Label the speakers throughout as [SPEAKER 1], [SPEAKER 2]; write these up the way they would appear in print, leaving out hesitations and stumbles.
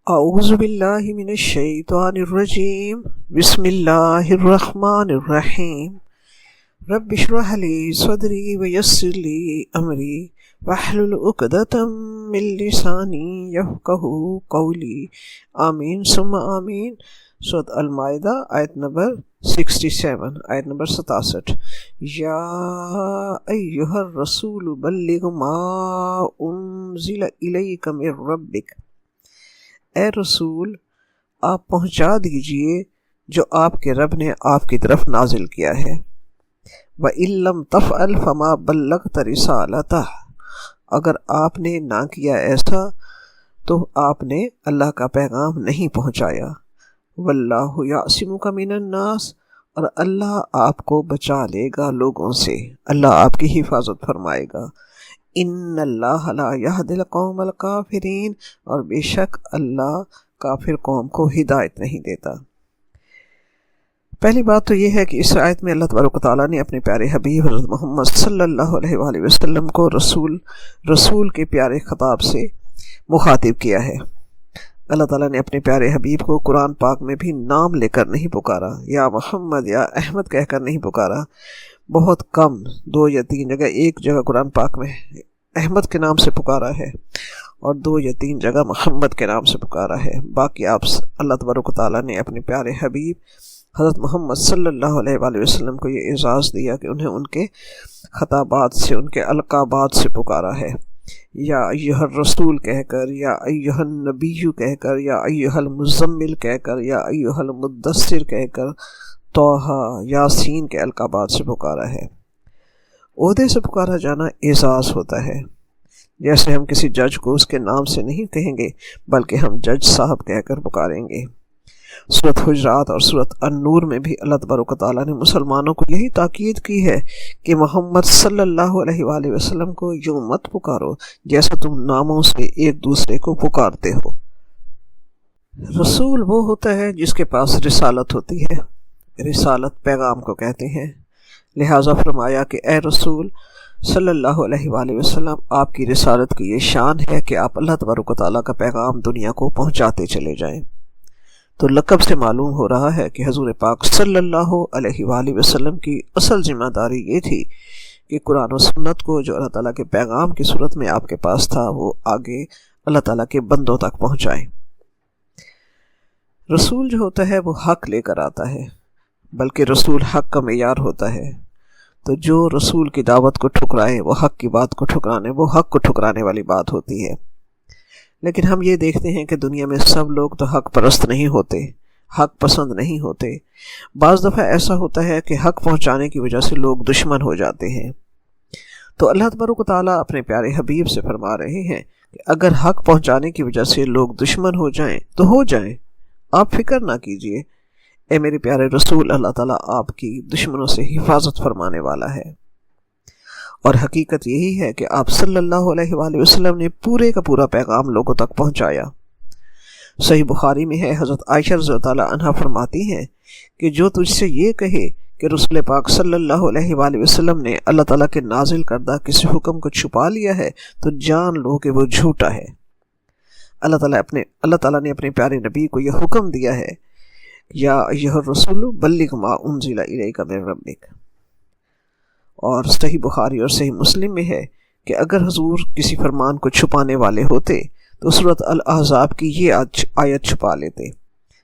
[SPEAKER 1] اعوذ باللہ من الشیطان الرجیم بسم اللہ الرحمن الرحیم رب اشرح لی صدری ویسر لی امری واحلل عقدۃ من لسانی یفقہوا قولی آمین ثم آمین۔ سورۃ المائدہ آیت نمبر 67، آیت نمبر 67۔ یا ایہا الرسول بلغ ما انزل الیک من ربک، اے رسول آپ پہنچا دیجئے جو آپ کے رب نے آپ کی طرف نازل کیا ہے۔ وَإِن لَّمْ تَفْعَلْ فَمَا بَلَّغْتَ رِسَالَتَهُ، اگر آپ نے نہ کیا ایسا تو آپ نے اللہ کا پیغام نہیں پہنچایا۔ وَاللَّهُ يَعْصِمُكَ مِنَ النَّاسِ، اور اللہ آپ کو بچا لے گا لوگوں سے، اللہ آپ کی حفاظت فرمائے گا۔ ان اللہ لا یہدی القوم الکافرین، اور بے شک اللہ کافر قوم کو ہدایت نہیں دیتا۔ پہلی بات تو یہ ہے کہ اس آیت میں اللہ تبارک و تعالیٰ نے اپنے پیارے حبیب حضرت محمد صلی اللہ علیہ وآلہ وسلم کو رسول کے پیارے خطاب سے مخاطب کیا ہے۔ اللہ تعالیٰ نے اپنے پیارے حبیب کو قرآن پاک میں بھی نام لے کر نہیں پکارا، یا محمد یا احمد کہہ کر نہیں پکارا، بہت کم 2 یا 3 جگہ، ایک جگہ قرآن پاک میں احمد کے نام سے پکارا ہے اور 2 یا 3 جگہ محمد کے نام سے پکارا ہے۔ باقی آپ اللہ تبارک و تعالیٰ نے اپنے پیارے حبیب حضرت محمد صلی اللہ علیہ وآلہ وسلم کو یہ اعزاز دیا کہ انہیں ان کے خطابات سے، ان کے القابات سے پکارا ہے، یا ایہا الرسول کہہ کر، یا ایہا النبی کہہ کر، یا ایہا المزمل کہہ کر، یا ایہا المدثر کہہ کر، طٰہٰ، یاسین کے القابات سے پکارا ہے۔ عہدے سے پکارا جانا اعزاز ہوتا ہے، جیسے ہم کسی جج کو اس کے نام سے نہیں کہیں گے بلکہ ہم جج صاحب کہہ کر پکاریں گے۔ سورۃ حجرات اور سورۃ النور میں بھی اللہ تبارک و تعالیٰ نے مسلمانوں کو یہی تاکید کی ہے کہ محمد صلی اللہ علیہ وآلہ وسلم کو یوں مت پکارو جیسا تم ناموں سے ایک دوسرے کو پکارتے ہو۔ رسول وہ ہوتا ہے جس کے پاس رسالت ہوتی ہے، رسالت پیغام کو کہتے ہیں، لہٰذا فرمایا کہ اے رسول صلی اللہ علیہ وآلہ وسلم، آپ کی رسالت کی یہ شان ہے کہ آپ اللہ تبارک و تعالیٰ کا پیغام دنیا کو پہنچاتے چلے جائیں۔ تو لقب سے معلوم ہو رہا ہے کہ حضور پاک صلی اللہ علیہ وآلہ وسلم کی اصل ذمہ داری یہ تھی کہ قرآن و سنت کو جو اللہ تعالیٰ کے پیغام کی صورت میں آپ کے پاس تھا وہ آگے اللہ تعالیٰ کے بندوں تک پہنچائیں۔ رسول جو ہوتا ہے وہ حق لے کر آتا ہے، بلکہ رسول حق کا معیار ہوتا ہے، تو جو رسول کی دعوت کو ٹھکرائے وہ حق کی بات کو ٹھکرانے والی بات ہوتی ہے۔ لیکن ہم یہ دیکھتے ہیں کہ دنیا میں سب لوگ تو حق پرست نہیں ہوتے، حق پسند نہیں ہوتے۔ بعض دفعہ ایسا ہوتا ہے کہ حق پہنچانے کی وجہ سے لوگ دشمن ہو جاتے ہیں۔ تو اللہ تبارک و تعالیٰ اپنے پیارے حبیب سے فرما رہے ہیں کہ اگر حق پہنچانے کی وجہ سے لوگ دشمن ہو جائیں تو ہو جائیں، آپ فکر نہ کیجئے، اے میرے پیارے رسول، اللہ تعالیٰ آپ کی دشمنوں سے حفاظت فرمانے والا ہے۔ اور حقیقت یہی ہے کہ آپ صلی اللہ علیہ وآلہ وسلم نے پورے کا پورا پیغام لوگوں تک پہنچایا۔ صحیح بخاری میں ہے، حضرت عائشہ رضی اللہ عنہا فرماتی ہیں کہ جو تجھ سے یہ کہے کہ رسول پاک صلی اللہ علیہ وآلہ وسلم نے اللہ تعالیٰ کے نازل کردہ کسی حکم کو چھپا لیا ہے تو جان لو کہ وہ جھوٹا ہے۔ اللہ تعالیٰ نے اپنے پیارے نبی کو یہ حکم دیا ہے، یا ایھا الرسول بلغ ما انزل الیک من ربک۔ اور صحیح بخاری اور صحیح مسلم میں ہے کہ اگر حضور کسی فرمان کو چھپانے والے ہوتے تو سورۃ الاحزاب کی یہ آیت چھپا لیتے،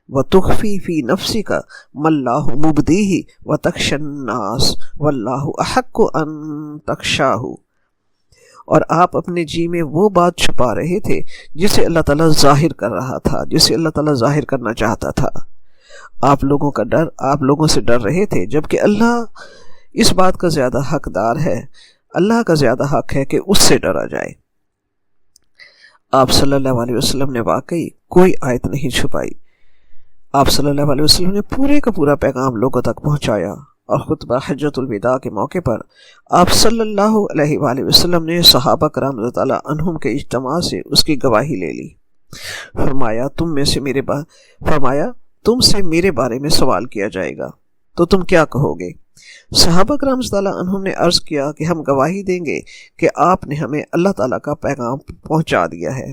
[SPEAKER 1] وَتُخْفِي فِي نَفْسِكَ مَا اللَّهُ مُبْدِيهِ وَتَخْشَى النَّاسَ وَاللَّهُ أَحَقُّ أَن تَخْشَاهُ، اور آپ اپنے جی میں وہ بات چھپا رہے تھے جسے اللہ تعالیٰ ظاہر کر رہا تھا، جسے اللہ تعالیٰ ظاہر کرنا چاہتا تھا۔ آپ لوگوں سے ڈر رہے تھے، جبکہ اللہ اس بات کا زیادہ حقدار ہے، اللہ کا زیادہ حق ہے کہ اس سے ڈرا جائے۔ آپ صلی اللہ علیہ وسلم نے واقعی کوئی آیت نہیں چھپائی، آپ صلی اللہ علیہ وسلم نے پورے کا پورا پیغام لوگوں تک پہنچایا، اور خطبہ حجۃ الوداع کے موقع پر آپ صلی اللہ علیہ وآلہ وسلم نے صحابہ کرام رضی اللہ عنہم کے اجتماع سے اس کی گواہی لے لی۔ فرمایا تم سے میرے بارے میں سوال کیا جائے گا، تو تم کیا کہو گے؟ صحابہ کرام صلی اللہ عنہم نے عرض کیا کہ ہم گواہی دیں گے کہ آپ نے ہمیں اللہ تعالیٰ کا پیغام پہنچا دیا ہے،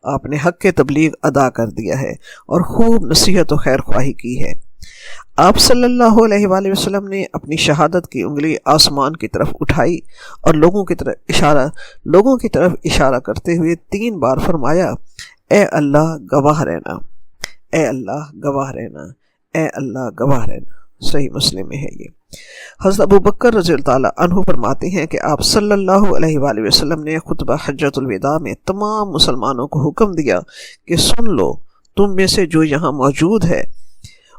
[SPEAKER 1] آپ نے حق کے تبلیغ ادا کر دیا ہے اور خوب نصیحت و خیر خواہی کی ہے۔ آپ صلی اللہ علیہ وآلہ وسلم نے اپنی شہادت کی انگلی آسمان کی طرف اٹھائی اور لوگوں کی طرف اشارہ کرتے ہوئے 3 بار فرمایا، اے اللہ گواہ رہنا، اے اللہ گواہ رہنا، اے اللہ گواہ رہنا۔ صحیح مسلم میں ہے یہ۔ حضرت ابو بکر رضی اللہ تعالیٰ عنہ فرماتے ہیں کہ آپ صلی اللہ علیہ وآلہ وسلم نے خطبہ حجۃ الوداع میں تمام مسلمانوں کو حکم دیا کہ سن لو، تم میں سے جو یہاں موجود ہے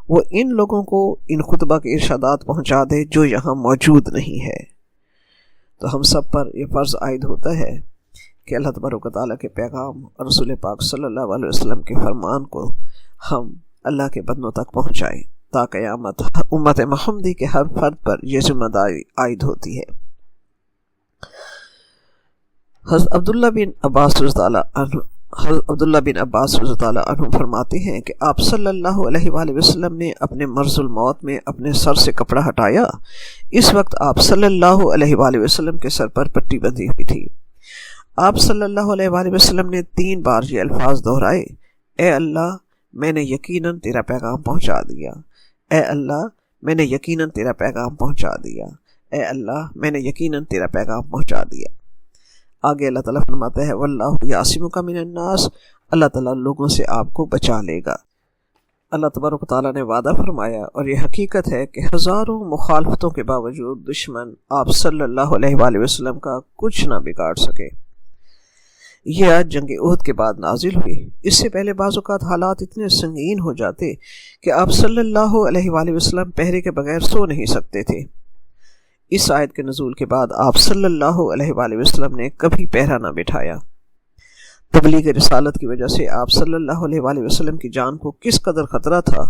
[SPEAKER 1] وہ ان لوگوں کو ان خطبہ کے ارشادات پہنچا دے جو یہاں موجود نہیں ہے۔ تو ہم سب پر یہ فرض عائد ہوتا ہے کہ اللہ تبارک و تعالیٰ کے پیغام اور رسول پاک صلی اللہ علیہ وسلم کے فرمان کو ہم اللہ کے بندوں تک پہنچائیں، تا قیامت امت محمدی کے ہر فرد پر یہ ذمہ داری عائد ہوتی ہے۔ حضرت عبداللہ بن عباس رضی اللہ عنہ فرماتے ہیں کہ آپ صلی اللہ علیہ وآلہ وسلم نے اپنے مرض الموت میں اپنے سر سے کپڑا ہٹایا، اس وقت آپ صلی اللہ علیہ وآلہ وسلم کے سر پر پٹی بندھی ہوئی تھی۔ آپ صلی اللہ علیہ وآلہ وسلم نے 3 بار یہ الفاظ دہرائے، اے اللہ میں نے یقیناً تیرا پیغام پہنچا دیا، اے اللہ میں نے یقیناً تیرا پیغام پہنچا دیا، اے اللہ میں نے یقیناً تیرا پیغام پہنچا دیا۔ آگے اللہ تعالیٰ فرماتا ہے واللہ یعصمک من الناس، اللہ تعالیٰ لوگوں سے آپ کو بچا لے گا۔ اللہ تبارک و تعالیٰ نے وعدہ فرمایا اور یہ حقیقت ہے کہ ہزاروں مخالفتوں کے باوجود دشمن آپ صلی اللہ علیہ وآلہ وسلم کا کچھ نہ بگاڑ سکے۔ یہ آیت جنگ احد کے بعد نازل ہوئی۔ اس سے پہلے بعض اوقات حالات اتنے سنگین ہو جاتے کہ آپ صلی اللہ علیہ وآلہ وسلم پہرے کے بغیر سو نہیں سکتے تھے۔ اس آیت کے نزول کے بعد آپ صلی اللہ علیہ وآلہ وسلم نے کبھی پہرا نہ بٹھایا۔ تبلیغ رسالت کی وجہ سے آپ صلی اللہ علیہ وآلہ وسلم کی جان کو کس قدر خطرہ تھا،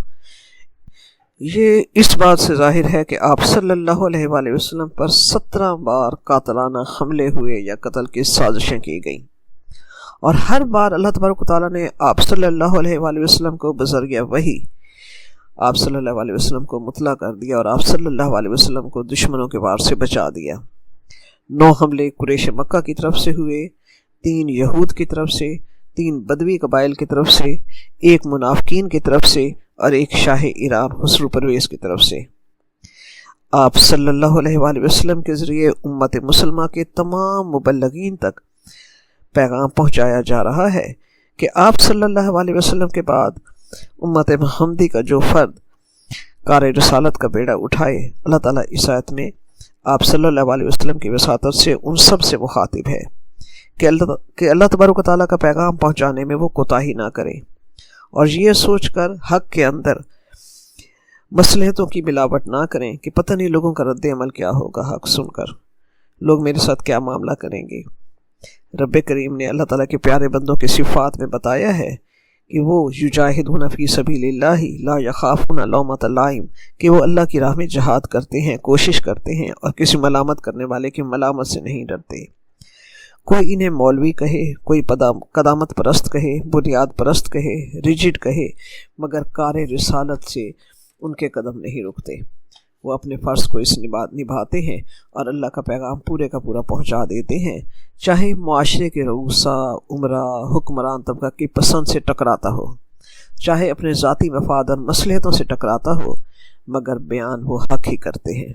[SPEAKER 1] یہ اس بات سے ظاہر ہے کہ آپ صلی اللہ علیہ وآلہ وسلم پر 17 بار قاتلانہ حملے ہوئے یا قتل کی سازشیں کی گئیں، اور ہر بار اللہ تبارک و تعالیٰ نے آپ صلی اللہ علیہ وآلہ وسلم کو بذریعہ وحی آپ صلی اللہ علیہ وسلم کو مطلع کر دیا اور آپ صلی اللہ علیہ وسلم کو دشمنوں کے وار سے بچا دیا۔ 9 حملے قریش مکہ کی طرف سے ہوئے، 3 یہود کی طرف سے، 3 بدوی قبائل کی طرف سے، 1 منافقین کی طرف سے اور 1 شاہ ایران خسرو پرویز کی طرف سے۔ آپ صلی اللہ علیہ وآلہ وسلم کے ذریعے امت مسلمہ کے تمام مبلغین تک پیغام پہنچایا جا رہا ہے کہ آپ صلی اللہ علیہ وسلم کے بعد امت محمدی کا جو فرد کار رسالت کا بیڑا اٹھائے، اللہ تعالیٰ اس آیت میں آپ صلی اللہ علیہ وسلم کی وساطت سے ان سب سے مخاطب ہے کہ اللہ تبارک و تعالیٰ کا پیغام پہنچانے میں وہ کوتاہی نہ کریں، اور یہ سوچ کر حق کے اندر مصلحتوں کی ملاوٹ نہ کریں کہ پتہ نہیں لوگوں کا رد عمل کیا ہوگا، حق سن کر لوگ میرے ساتھ کیا معاملہ کریں گے۔ رب کریم نے اللہ تعالیٰ کے پیارے بندوں کی صفات میں بتایا ہے کہ وہ یجاہدون فی سبیل اللہ لا یخافون لومۃ لائم، کہ وہ اللہ کی راہ میں جہاد کرتے ہیں، کوشش کرتے ہیں اور کسی ملامت کرنے والے کی ملامت سے نہیں ڈرتے۔ کوئی انہیں مولوی کہے، کوئی قدامت پرست کہے، بنیاد پرست کہے، ریجڈ کہے، مگر کار رسالت سے ان کے قدم نہیں رکتے۔ وہ اپنے فرض کو اس نبھاتے ہیں اور اللہ کا پیغام پورے کا پورا پہنچا دیتے ہیں، چاہے معاشرے کے رؤسا، عمرا، حکمران طبقہ کی پسند سے ٹکراتا ہو، چاہے اپنے ذاتی مفاد اور مصلحتوں سے ٹکراتا ہو، مگر بیان وہ حق ہی کرتے ہیں۔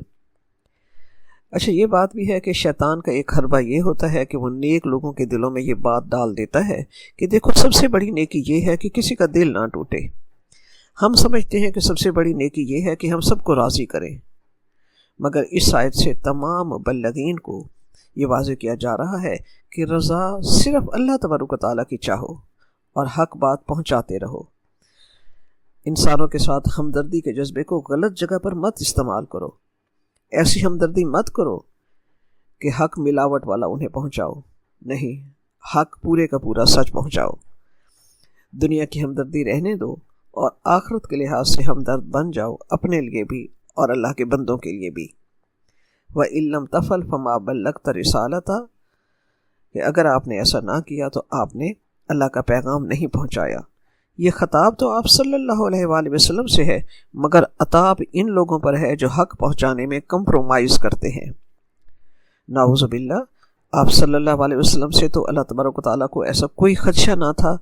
[SPEAKER 1] اچھا، یہ بات بھی ہے کہ شیطان کا ایک حربہ یہ ہوتا ہے کہ وہ نیک لوگوں کے دلوں میں یہ بات ڈال دیتا ہے کہ دیکھو سب سے بڑی نیکی یہ ہے کہ کسی کا دل نہ ٹوٹے۔ ہم سمجھتے ہیں کہ سب سے بڑی نیکی یہ ہے کہ ہم سب کو راضی کریں، مگر اس آیت سے تمام مبلغین کو یہ واضح کیا جا رہا ہے کہ رضا صرف اللہ تبارک و تعالیٰ کی چاہو اور حق بات پہنچاتے رہو۔ انسانوں کے ساتھ ہمدردی کے جذبے کو غلط جگہ پر مت استعمال کرو، ایسی ہمدردی مت کرو کہ حق ملاوٹ والا انہیں پہنچاؤ، نہیں، حق پورے کا پورا سچ پہنچاؤ۔ دنیا کی ہمدردی رہنے دو اور آخرت کے لحاظ سے ہمدرد بن جاؤ، اپنے لیے بھی اور اللہ کے بندوں کے لیے بھی۔ وَإِن لَّمْ تَفْعَلْ فَمَا بَلَّغْتَ رِسَالَتَهُ، کہ اگر آپ نے ایسا نہ کیا تو آپ نے اللہ کا پیغام نہیں پہنچایا۔ یہ خطاب تو آپ صلی اللہ علیہ وآلہ وسلم سے ہے، مگر عتاب ان لوگوں پر ہے جو حق پہنچانے میں کمپرومائز کرتے ہیں۔ نعوذ باللہ، آپ صلی اللہ علیہ وسلم سے تو اللہ تبارک و تعالیٰ کو ایسا کوئی خدشہ نہ تھا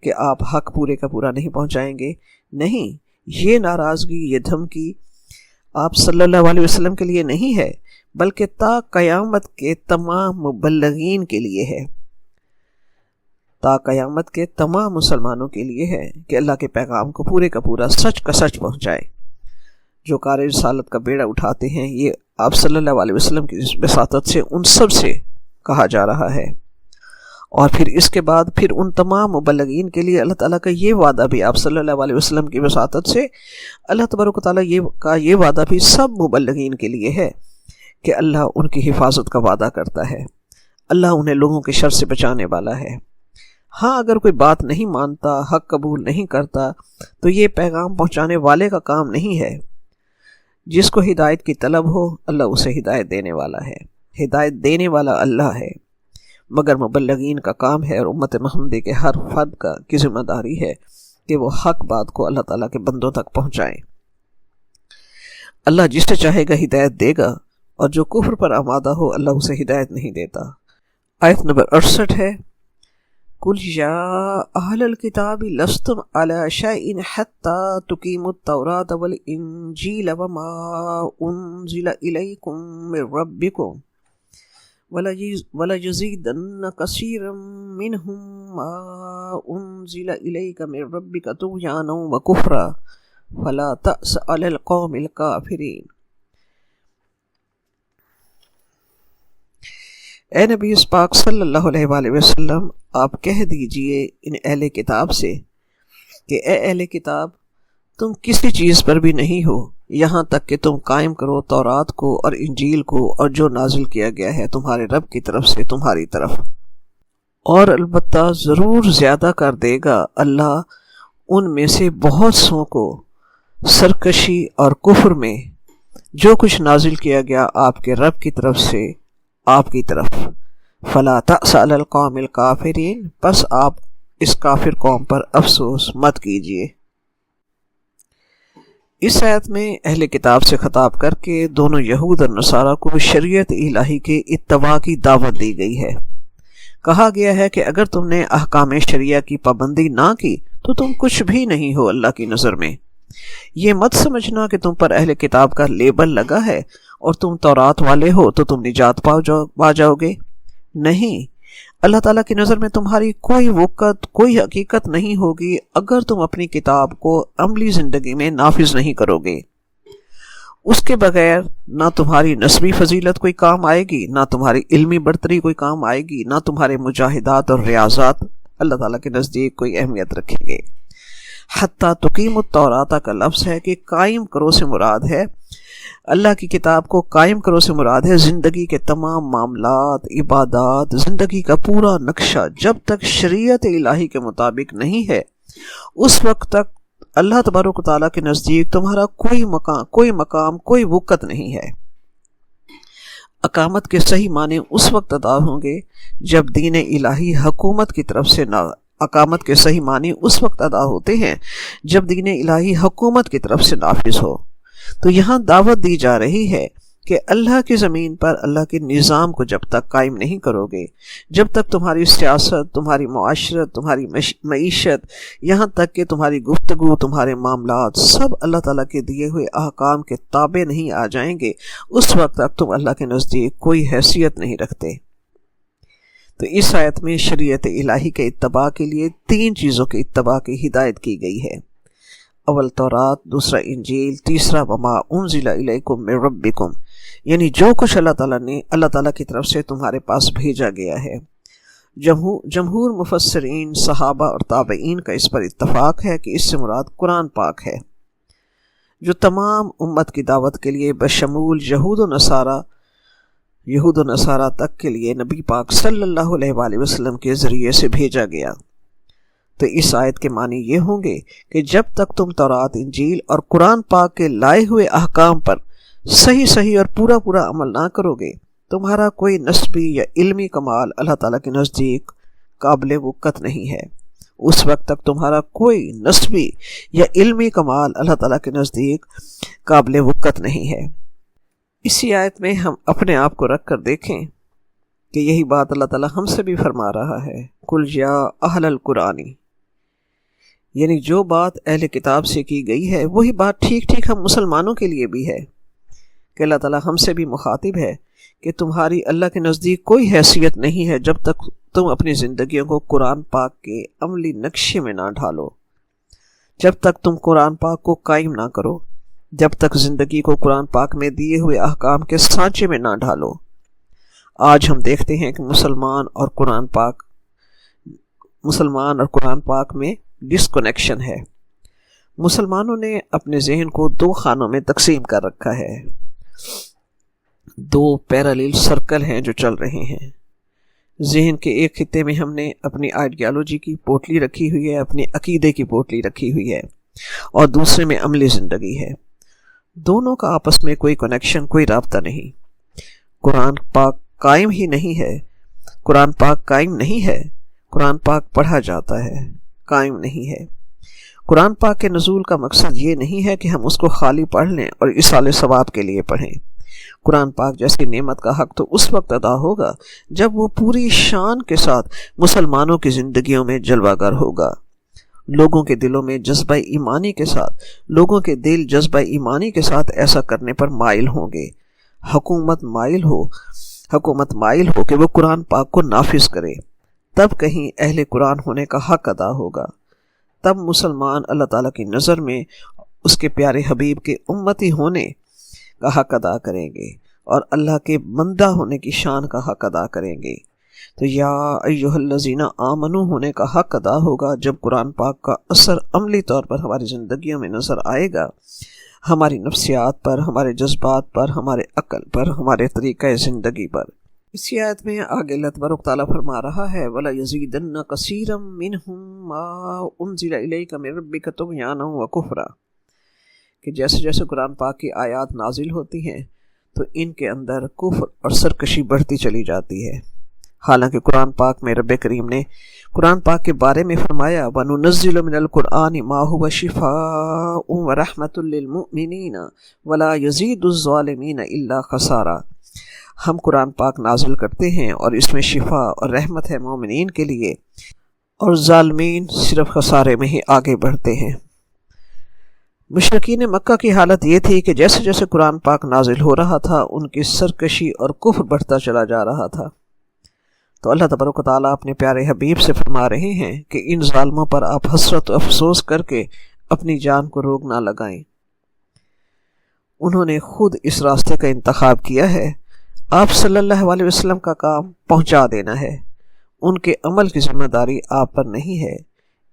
[SPEAKER 1] کہ آپ حق پورے کا پورا نہیں پہنچائیں گے۔ نہیں، یہ ناراضگی، یہ دھمکی آپ صلی اللہ علیہ وسلم کے لیے نہیں ہے، بلکہ تا قیامت کے تمام مبلغین کے لیے ہے، تا قیامت کے تمام مسلمانوں کے لیے ہے کہ اللہ کے پیغام کو پورے کا پورا سچ کا سچ پہنچائے۔ جو کار رسالت کا بیڑا اٹھاتے ہیں، یہ آپ صلی اللہ علیہ وسلم کی وساطت سے ان سب سے کہا جا رہا ہے۔ اور پھر اس کے بعد پھر ان تمام مبلغین کے لیے اللہ تعالیٰ کا یہ وعدہ بھی، آپ صلی اللہ علیہ وسلم کی وساطت سے اللہ تبارک و تعالیٰ یہ وعدہ بھی سب مبلغین کے لیے ہے کہ اللہ ان کی حفاظت کا وعدہ کرتا ہے، اللہ انہیں لوگوں کے شر سے بچانے والا ہے۔ ہاں، اگر کوئی بات نہیں مانتا، حق قبول نہیں کرتا، تو یہ پیغام پہنچانے والے کا کام نہیں ہے۔ جس کو ہدایت کی طلب ہو، اللہ اسے ہدایت دینے والا ہے، ہدایت دینے والا اللہ ہے، مگر مبلغین کا کام ہے اور امت محمدی کے ہر فرد کی ذمہ داری ہے کہ وہ حق بات کو اللہ تعالیٰ کے بندوں تک پہنچائیں۔ اللہ جسے چاہے گا ہدایت دے گا، اور جو کفر پر آمادہ ہو اللہ اسے ہدایت نہیں دیتا۔ آیت نمبر 68 ہے، قُلْ يَا أَهْلَ الْكِتَابِ لَسْتُمْ عَلَى شَيْءٍ حَتَّى تُقِيمُوا التَّوْرَاةَ وَالْإِنْجِيلَ وَمَا أُنْزِلَ إِلَيْكُمْ مِنْ رَبِّكُمْ وَلَيَزِيدَنَّ كَثِيرًا مِّنْهُمْ مَا أُنْزِلَ إِلَيْكَ مِنْ رَبِّكَ طُغْيَانًا وَكُفْرًا فَلَا تَأْسَ عَلَى الْقَوْمِ الْكَافِرِينَ۔ اے نبی پاک صلی اللہ علیہ وآلہ وسلم، آپ کہہ دیجئے ان اہل کتاب سے کہ اے اہل کتاب، تم کسی چیز پر بھی نہیں ہو یہاں تک کہ تم قائم کرو تورات کو اور انجیل کو اور جو نازل کیا گیا ہے تمہارے رب کی طرف سے تمہاری طرف، اور البتہ ضرور زیادہ کر دے گا اللہ ان میں سے بہت سو کو سرکشی اور کفر میں جو کچھ نازل کیا گیا آپ کے رب کی طرف سے آپ کی طرف۔ فلا تأس علی القوم الکافرین، پس آپ اس کافر قوم پر افسوس مت کیجیے۔ اس آیت میں اہل کتاب سے خطاب کر کے دونوں یہود اور نصارہ کو شریعت الہی کے اتباع کی دعوت دی گئی ہے۔ کہا گیا ہے کہ اگر تم نے احکام شریعہ کی پابندی نہ کی تو تم کچھ بھی نہیں ہو اللہ کی نظر میں۔ یہ مت سمجھنا کہ تم پر اہل کتاب کا لیبل لگا ہے اور تم تورات والے ہو تو تم نجات پا جاؤ گے۔ نہیں، اللہ تعالیٰ کی نظر میں تمہاری کوئی وقت، کوئی حقیقت نہیں ہوگی اگر تم اپنی کتاب کو عملی زندگی میں نافذ نہیں کرو گے۔ اس کے بغیر نہ تمہاری نسبی فضیلت کوئی کام آئے گی، نہ تمہاری علمی برتری کوئی کام آئے گی، نہ تمہارے مجاہدات اور ریاضات اللہ تعالیٰ کے نزدیک کوئی اہمیت رکھیں گے۔ حتیٰ تقیم التوراۃ کا لفظ ہے کہ قائم کرو سے مراد ہے، اللہ کی کتاب کو قائم کرو سے مراد ہے زندگی کے تمام معاملات، عبادات، زندگی کا پورا نقشہ جب تک شریعت الہی کے مطابق نہیں ہے اس وقت تک اللہ تبارک و تعالیٰ کے نزدیک تمہارا کوئی مقام کوئی وقت نہیں ہے۔ اقامت کے صحیح معنی اس وقت ادا ہوں گے جب دین الہی حکومت کی طرف سے اقامت کے صحیح معنی اس وقت ادا ہوتے ہیں جب دین الہی حکومت کی طرف سے نافذ ہو۔ تو یہاں دعوت دی جا رہی ہے کہ اللہ کی زمین پر اللہ کے نظام کو جب تک قائم نہیں کرو گے، جب تک تمہاری سیاست، تمہاری معاشرت، تمہاری معیشت، یہاں تک کہ تمہاری گفتگو، تمہارے معاملات سب اللہ تعالیٰ کے دیے ہوئے احکام کے تابع نہیں آ جائیں گے، اس وقت تک تم اللہ کے نزدیک کوئی حیثیت نہیں رکھتے۔ تو اس آیت میں شریعت الہی کے اتباع کے لیے 3 چیزوں کے اتباع کی ہدایت کی گئی ہے۔ اول تورات، دوسرا انجیل، تیسرا وما انزل الیکم من ربکم، یعنی جو کچھ اللہ تعالیٰ کی طرف سے تمہارے پاس بھیجا گیا ہے۔ جمہور مفسرین، صحابہ اور تابعین کا اس پر اتفاق ہے کہ اس سے مراد قرآن پاک ہے، جو تمام امت کی دعوت کے لیے بشمول یہود و نصارہ تک کے لیے نبی پاک صلی اللہ علیہ وآلہ وسلم کے ذریعے سے بھیجا گیا۔ تو اس آیت کے معنی یہ ہوں گے کہ جب تک تم تورات، انجیل اور قرآن پاک کے لائے ہوئے احکام پر صحیح اور پورا عمل نہ کرو گے، تمہارا کوئی نسبی یا علمی کمال اللہ تعالیٰ کے نزدیک قابل وقت نہیں ہے۔ اس وقت تک تمہارا کوئی نسبی یا علمی کمال اللہ تعالیٰ کے نزدیک قابل وقت نہیں ہے۔ اسی آیت میں ہم اپنے آپ کو رکھ کر دیکھیں کہ یہی بات اللہ تعالیٰ ہم سے بھی فرما رہا ہے، قل یا اہل القرآنی، یعنی جو بات اہل کتاب سے کی گئی ہے وہی بات ٹھیک ٹھیک ہم مسلمانوں کے لیے بھی ہے، کہ اللہ تعالیٰ ہم سے بھی مخاطب ہے کہ تمہاری اللہ کے نزدیک کوئی حیثیت نہیں ہے جب تک تم اپنی زندگیوں کو قرآن پاک کے عملی نقشے میں نہ ڈھالو، جب تک تم قرآن پاک کو قائم نہ کرو، جب تک زندگی کو قرآن پاک میں دیے ہوئے احکام کے سانچے میں نہ ڈھالو۔ آج ہم دیکھتے ہیں کہ مسلمان اور قرآن پاک میں ڈسکنیکشن ہے۔ مسلمانوں نے اپنے ذہن کو دو خانوں میں تقسیم کر رکھا ہے، دو پیرالیل سرکل ہیں جو چل رہے ہیں۔ ذہن کے ایک خطے میں ہم نے اپنی آئیڈیالوجی کی پوٹلی رکھی ہوئی ہے، اپنی عقیدے کی پوٹلی رکھی ہوئی ہے، اور دوسرے میں عملی زندگی ہے۔ دونوں کا آپس میں کوئی کنیکشن، کوئی رابطہ نہیں۔ قرآن پاک قائم ہی نہیں ہے، قرآن پاک قائم نہیں ہے، قرآن پاک پڑھا جاتا ہے، قائم نہیں ہے۔ قرآن پاک کے نزول کا مقصد یہ نہیں ہے کہ ہم اس کو خالی پڑھ لیں اور اصال ثواب کے لیے پڑھیں۔ قرآن پاک جیسی نعمت کا حق تو اس وقت ادا ہوگا جب وہ پوری شان کے ساتھ مسلمانوں کی زندگیوں میں جلوہ گر ہوگا، لوگوں کے دلوں میں جذبہ ایمانی کے ساتھ، لوگوں کے دل جذبہ ایمانی کے ساتھ ایسا کرنے پر مائل ہوں گے۔ حکومت مائل ہو کہ وہ قرآن پاک کو نافذ کرے، تب کہیں اہل قرآن ہونے کا حق ادا ہوگا، تب مسلمان اللہ تعالیٰ کی نظر میں اس کے پیارے حبیب کے امتی ہونے کا حق ادا کریں گے اور اللہ کے بندہ ہونے کی شان کا حق ادا کریں گے۔ تو یا ایھا الذین آمنو ہونے کا حق ادا ہوگا جب قرآن پاک کا اثر عملی طور پر ہماری زندگیوں میں نظر آئے گا، ہماری نفسیات پر، ہمارے جذبات پر، ہمارے عقل پر، ہمارے طریقہ زندگی پر۔ اسی آیت میں آگے اللہ تبارک تعالیٰ فرما رہا ہے وَلَيَزِيدَنَّ كَثِيرًا مِّنْهُم مَّا أُنزِلَ إِلَيْكَ مِن رَّبِّكَ طُغْيَانًا وَكُفْرًا، کہ جیسے جیسے قرآن پاک کی آیات نازل ہوتی ہیں تو ان کے اندر کفر اور سرکشی بڑھتی چلی جاتی ہے۔ حالانکہ قرآن پاک میں رب کریم نے قرآن پاک کے بارے میں فرمایا وَنُنَزِّلُ مِنَ الْقُرْآنِ مَا هُوَ شِفَاءٌ وَرَحْمَةٌ لِّلْمُؤْمِنِينَ وَلَا يَزِيدُ الظَّالِمِينَ إِلَّا خَسَارًا، ہم قرآن پاک نازل کرتے ہیں اور اس میں شفا اور رحمت ہے مومنین کے لیے، اور ظالمین صرف خسارے میں ہی آگے بڑھتے ہیں۔ مشرکین مکہ کی حالت یہ تھی کہ جیسے جیسے قرآن پاک نازل ہو رہا تھا ان کی سرکشی اور کفر بڑھتا چلا جا رہا تھا۔ تو اللہ تبارک و تعالیٰ اپنے پیارے حبیب سے فرما رہے ہیں کہ ان ظالموں پر آپ حسرت و افسوس کر کے اپنی جان کو روک نہ لگائیں، انہوں نے خود اس راستے کا انتخاب کیا ہے۔ آپ صلی اللہ علیہ وسلم کا کام پہنچا دینا ہے، ان کے عمل کی ذمہ داری آپ پر نہیں ہے،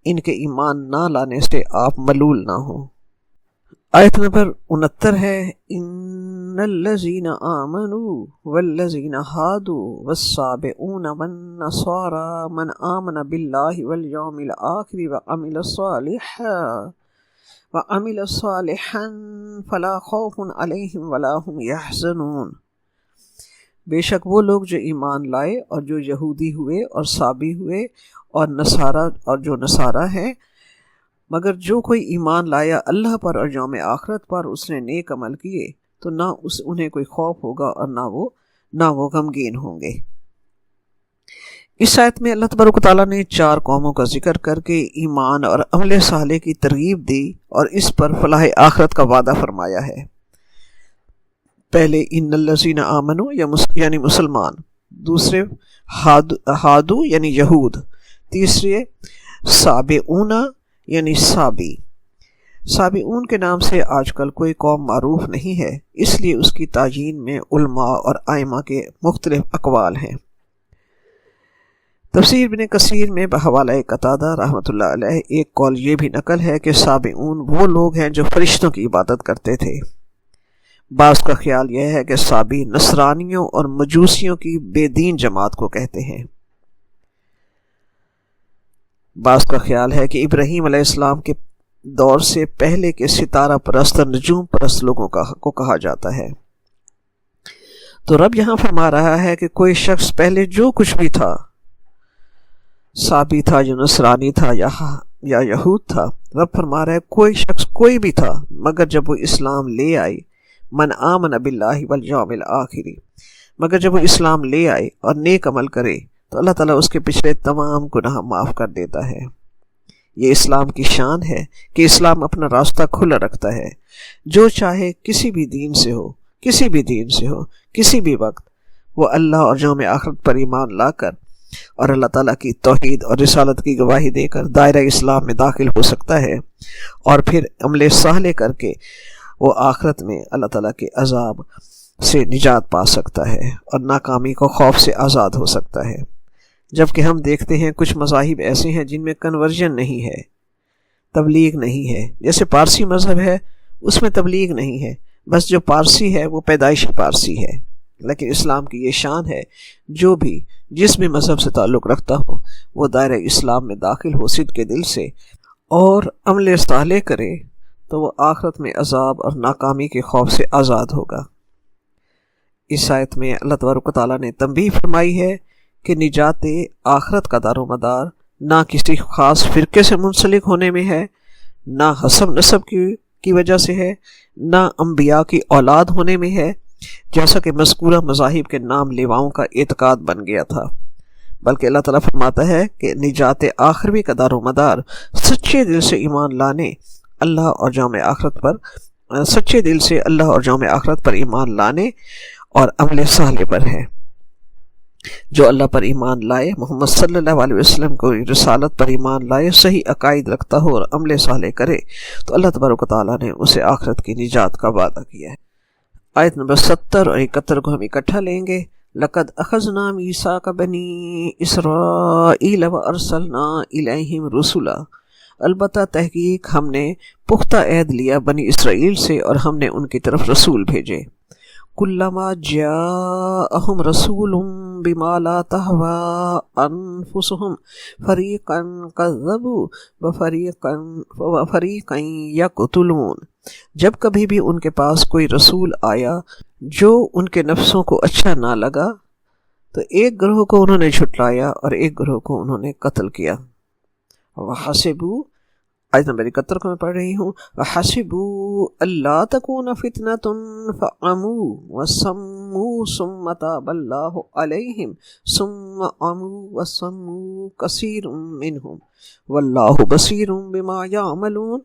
[SPEAKER 1] ان کے ایمان نہ لانے سے آپ ملول نہ ہوں۔ آیت نمبر 69 ہے ان الذین آمنوا والذین ہادوا والصابئون والنصارى من آمن باللہ والیوم الآخر وعمل صالحا فلا خوف علیہم ولا هم یحزنون، بے شک وہ لوگ جو ایمان لائے اور جو یہودی ہوئے اور صابی ہوئے اور جو نصارہ ہیں، مگر جو کوئی ایمان لایا اللہ پر اور یوم آخرت پر، اس نے نیک عمل کیے، تو نہ انہیں کوئی خوف ہوگا اور نہ وہ غمگین ہوں گے۔ اس آیت میں اللہ تبارک و تعالیٰ نے 4 قوموں کا ذکر کر کے ایمان اور عمل صالح کی ترغیب دی اور اس پر فلاح آخرت کا وعدہ فرمایا ہے۔ پہلے ان الذین آمنوا یعنی مسلمان، دوسرے ہادو یعنی یہود، تیسرے سابعون یعنی سابعون کے نام سے آج کل کوئی قوم معروف نہیں ہے، اس لیے اس کی تعیین میں علماء اور ائمہ کے مختلف اقوال ہیں۔ تفسیر ابن کثیر میں بحوالہ قتادہ رحمۃ اللہ علیہ ایک قول یہ بھی نقل ہے کہ سابعون وہ لوگ ہیں جو فرشتوں کی عبادت کرتے تھے۔ بعض کا خیال یہ ہے کہ سابی نصرانیوں اور مجوسیوں کی بے دین جماعت کو کہتے ہیں۔ بعض کا خیال ہے کہ ابراہیم علیہ السلام کے دور سے پہلے کے ستارہ پرست اور نجوم پرست لوگوں کو کہا جاتا ہے۔ تو رب یہاں فرما رہا ہے کہ کوئی شخص پہلے جو کچھ بھی تھا، صابی تھا یا نصرانی تھا یا یہود تھا، رب فرما رہا ہے کوئی شخص کوئی بھی تھا، مگر جب وہ اسلام لے آئی، من آمن باللہ والیوم الآخر، مگر جب وہ اسلام لے آئے اور نیک عمل کرے تو اللہ تعالیٰ اس کے پچھلے تمام گناہ معاف کر دیتا ہے۔ یہ اسلام کی شان ہے کہ اسلام اپنا راستہ کھلا رکھتا ہے، جو چاہے کسی بھی دین سے ہو، کسی بھی دین سے ہو، کسی بھی وقت، وہ اللہ اور یوم آخرت پر ایمان لا کر اور اللہ تعالیٰ کی توحید اور رسالت کی گواہی دے کر دائرہ اسلام میں داخل ہو سکتا ہے، اور پھر عمل صالح کر کے وہ آخرت میں اللہ تعالیٰ کے عذاب سے نجات پا سکتا ہے اور ناکامی کو خوف سے آزاد ہو سکتا ہے۔ جبکہ ہم دیکھتے ہیں کچھ مذاہب ایسے ہیں جن میں کنورژن نہیں ہے، تبلیغ نہیں ہے، جیسے پارسی مذہب ہے اس میں تبلیغ نہیں ہے، بس جو پارسی ہے وہ پیدائشی پارسی ہے۔ لیکن اسلام کی یہ شان ہے، جو بھی جس بھی مذہب سے تعلق رکھتا ہو وہ دائرہ اسلام میں داخل ہو صدق کے دل سے اور عمل صالح کرے تو وہ آخرت میں عذاب اور ناکامی کے خوف سے آزاد ہوگا۔ اس آیت میں اللہ تبارک و تعالیٰ نے تنبیہ فرمائی ہے کہ نجات آخرت کا دار و مدار نہ کسی خاص فرقے سے منسلک ہونے میں ہے، نہ حسب نسب کی وجہ سے ہے، نہ انبیاء کی اولاد ہونے میں ہے، جیسا کہ مذکورہ مذاہب کے نام لیواؤں کا اعتقاد بن گیا تھا، بلکہ اللہ تعالیٰ فرماتا ہے کہ نجات آخروی کا دار و مدار سچے دل سے ایمان لانے اللہ اور یوم آخرت پر، سچے دل سے اللہ اور یوم آخرت پر ایمان لانے اور عمل صالح پر ہے۔ جو اللہ پر ایمان لائے، محمد صلی اللہ علیہ وسلم کو رسالت پر ایمان لائے، صحیح عقائد رکھتا ہو اور عمل صالح کرے تو اللہ تبارک و تعالیٰ نے اسے آخرت کی نجات کا وعدہ کیا ہے۔ آیت نمبر 70 اور 71 کو ہم اکٹھا لیں گے۔ لَقَدْ أَخَذْنَا مِيثَاقَ بَنِي إِسْرَائِيلَ وَأَرْسَلْنَا إِلَيْهِمْ رُسُلًا، البتہ تحقیق ہم نے پختہ عہد لیا بنی اسرائیل سے اور ہم نے ان کی طرف رسول بھیجے۔ كُلَّمَا جَاءَهُمْ رَسُولٌ بِمَا لَا تَهْوَىٰ أَنفُسُهُمْ فَرِيقًا كَذَّبُوا وَفَرِيقًا يَقْتُلُونَ، جب کبھی بھی ان کے پاس کوئی رسول آیا جو ان کے نفسوں کو اچھا نہ لگا تو ایک گروہ کو انہوں نے جھٹلایا اور ایک گروہ کو انہوں نے قتل کیا۔ وَحَسِبُوا، آیت نمبر 71 کو میں پڑھ رہی ہوں، وَحَسِبُوا أَلَّا تَكُونَ فِتْنَةٌ فَعَمُوا وَصَمُّوا ثُمَّ تَابَ اللَّهُ عَلَيْهِمْ ثُمَّ عَمُوا وَصَمُّوا كَثِيرٌ مِّنْهُمْ وَاللَّهُ بَصِيرٌ بِمَا يَعْمَلُونَ۔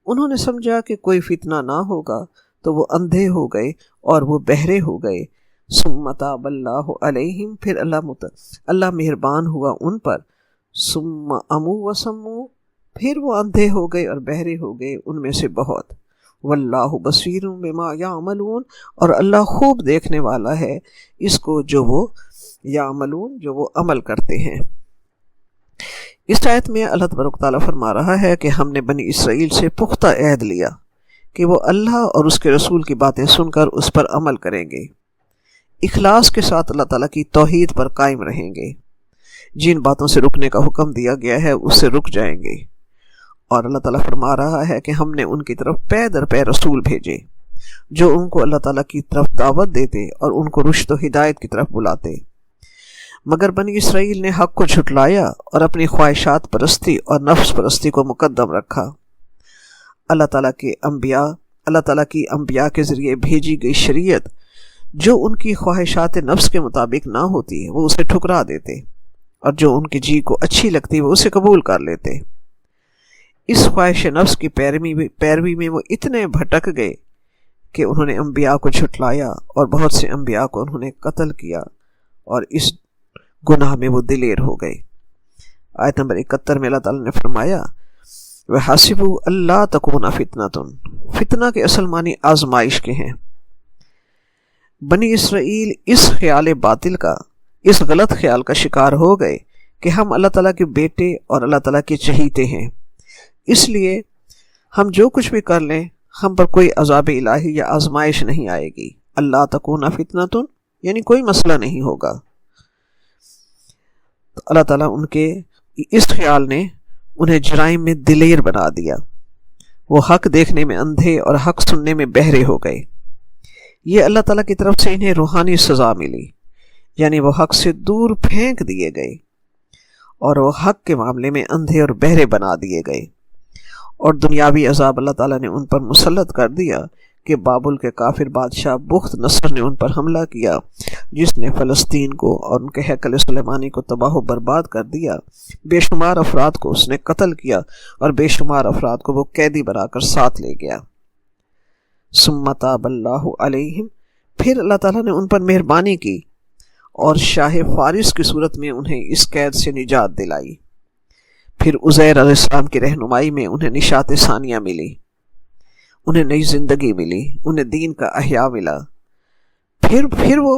[SPEAKER 1] انہوں نے سمجھا کہ کوئی فتنہ نہ ہوگا تو وہ اندھے ہو گئے اور وہ بہرے ہو گئے۔ ثُمَّ تَابَ اللَّهُ عَلَيْهِمْ، پھر اللہ مہربان ہوا ان پر۔ ثُمَّ عَمُوا وَصَمُّوا، پھر وہ اندھے ہو گئے اور بہرے ہو گئے ان میں سے بہت۔ واللہ بصیر بما یعملون، اور اللہ خوب دیکھنے والا ہے اس کو جو وہ یعملون، جو وہ عمل کرتے ہیں۔ اس آیت میں اللہ تبارک تعالیٰ فرما رہا ہے کہ ہم نے بنی اسرائیل سے پختہ عہد لیا کہ وہ اللہ اور اس کے رسول کی باتیں سن کر اس پر عمل کریں گے، اخلاص کے ساتھ اللہ تعالیٰ کی توحید پر قائم رہیں گے، جن باتوں سے رکنے کا حکم دیا گیا ہے اس سے رک جائیں گے۔ اور اللہ تعالیٰ فرما رہا ہے کہ ہم نے ان کی طرف پے در پے رسول بھیجے جو ان کو اللہ تعالیٰ کی طرف دعوت دیتے اور ان کو رشد و ہدایت کی طرف بلاتے، مگر بنی اسرائیل نے حق کو جھٹلایا اور اپنی خواہشات پرستی اور نفس پرستی کو مقدم رکھا۔ اللہ تعالیٰ کی انبیاء کے ذریعے بھیجی گئی شریعت جو ان کی خواہشات نفس کے مطابق نہ ہوتی وہ اسے ٹھکرا دیتے، اور جو ان کی جی کو اچھی لگتی وہ اسے قبول کر لیتے۔ اس خواہش نفس کی پیروی میں وہ اتنے بھٹک گئے کہ انہوں نے انبیاء کو جھٹلایا اور بہت سے انبیاء کو انہوں نے قتل کیا، اور اس گناہ میں وہ دلیر ہو گئے۔ آیت نمبر 71 میں اللہ تعالیٰ نے فرمایا وَحَسِبُوا أَلَّا تَكُونَ فِتْنَةٌ، فتنہ کے اصل معنی آزمائش کے ہیں۔ بنی اسرائیل اس خیال باطل کا، اس غلط خیال کا شکار ہو گئے کہ ہم اللہ تعالیٰ کے بیٹے اور اللہ تعالیٰ کے چہیتے ہیں، اس لیے ہم جو کچھ بھی کر لیں ہم پر کوئی عذاب الہی یا آزمائش نہیں آئے گی۔ اللہ تکون فتنۃ، یعنی کوئی مسئلہ نہیں ہوگا۔ تو اللہ تعالیٰ ان کے اس خیال نے انہیں جرائم میں دلیر بنا دیا، وہ حق دیکھنے میں اندھے اور حق سننے میں بہرے ہو گئے۔ یہ اللہ تعالیٰ کی طرف سے انہیں روحانی سزا ملی، یعنی وہ حق سے دور پھینک دیے گئے، اور وہ حق کے معاملے میں اندھے اور بہرے بنا دیے گئے، اور دنیاوی عذاب اللہ تعالیٰ نے ان پر مسلط کر دیا کہ بابل کے کافر بادشاہ بخت نصر نے ان پر حملہ کیا، جس نے فلسطین کو اور ان کے ہیکل سلیمانی کو تباہ و برباد کر دیا۔ بے شمار افراد کو اس نے قتل کیا اور بے شمار افراد کو وہ قیدی بنا کر ساتھ لے گیا۔ ثم تاب اللہ علیہم، پھر اللہ تعالیٰ نے ان پر مہربانی کی اور شاہ فارس کی صورت میں انہیں اس قید سے نجات دلائی۔ پھر عزیر علیہ السلام کی رہنمائی میں انہیں نشاط ثانیہ ملی، انہیں نئی زندگی ملی، انہیں دین کا احیاء ملا۔ پھر وہ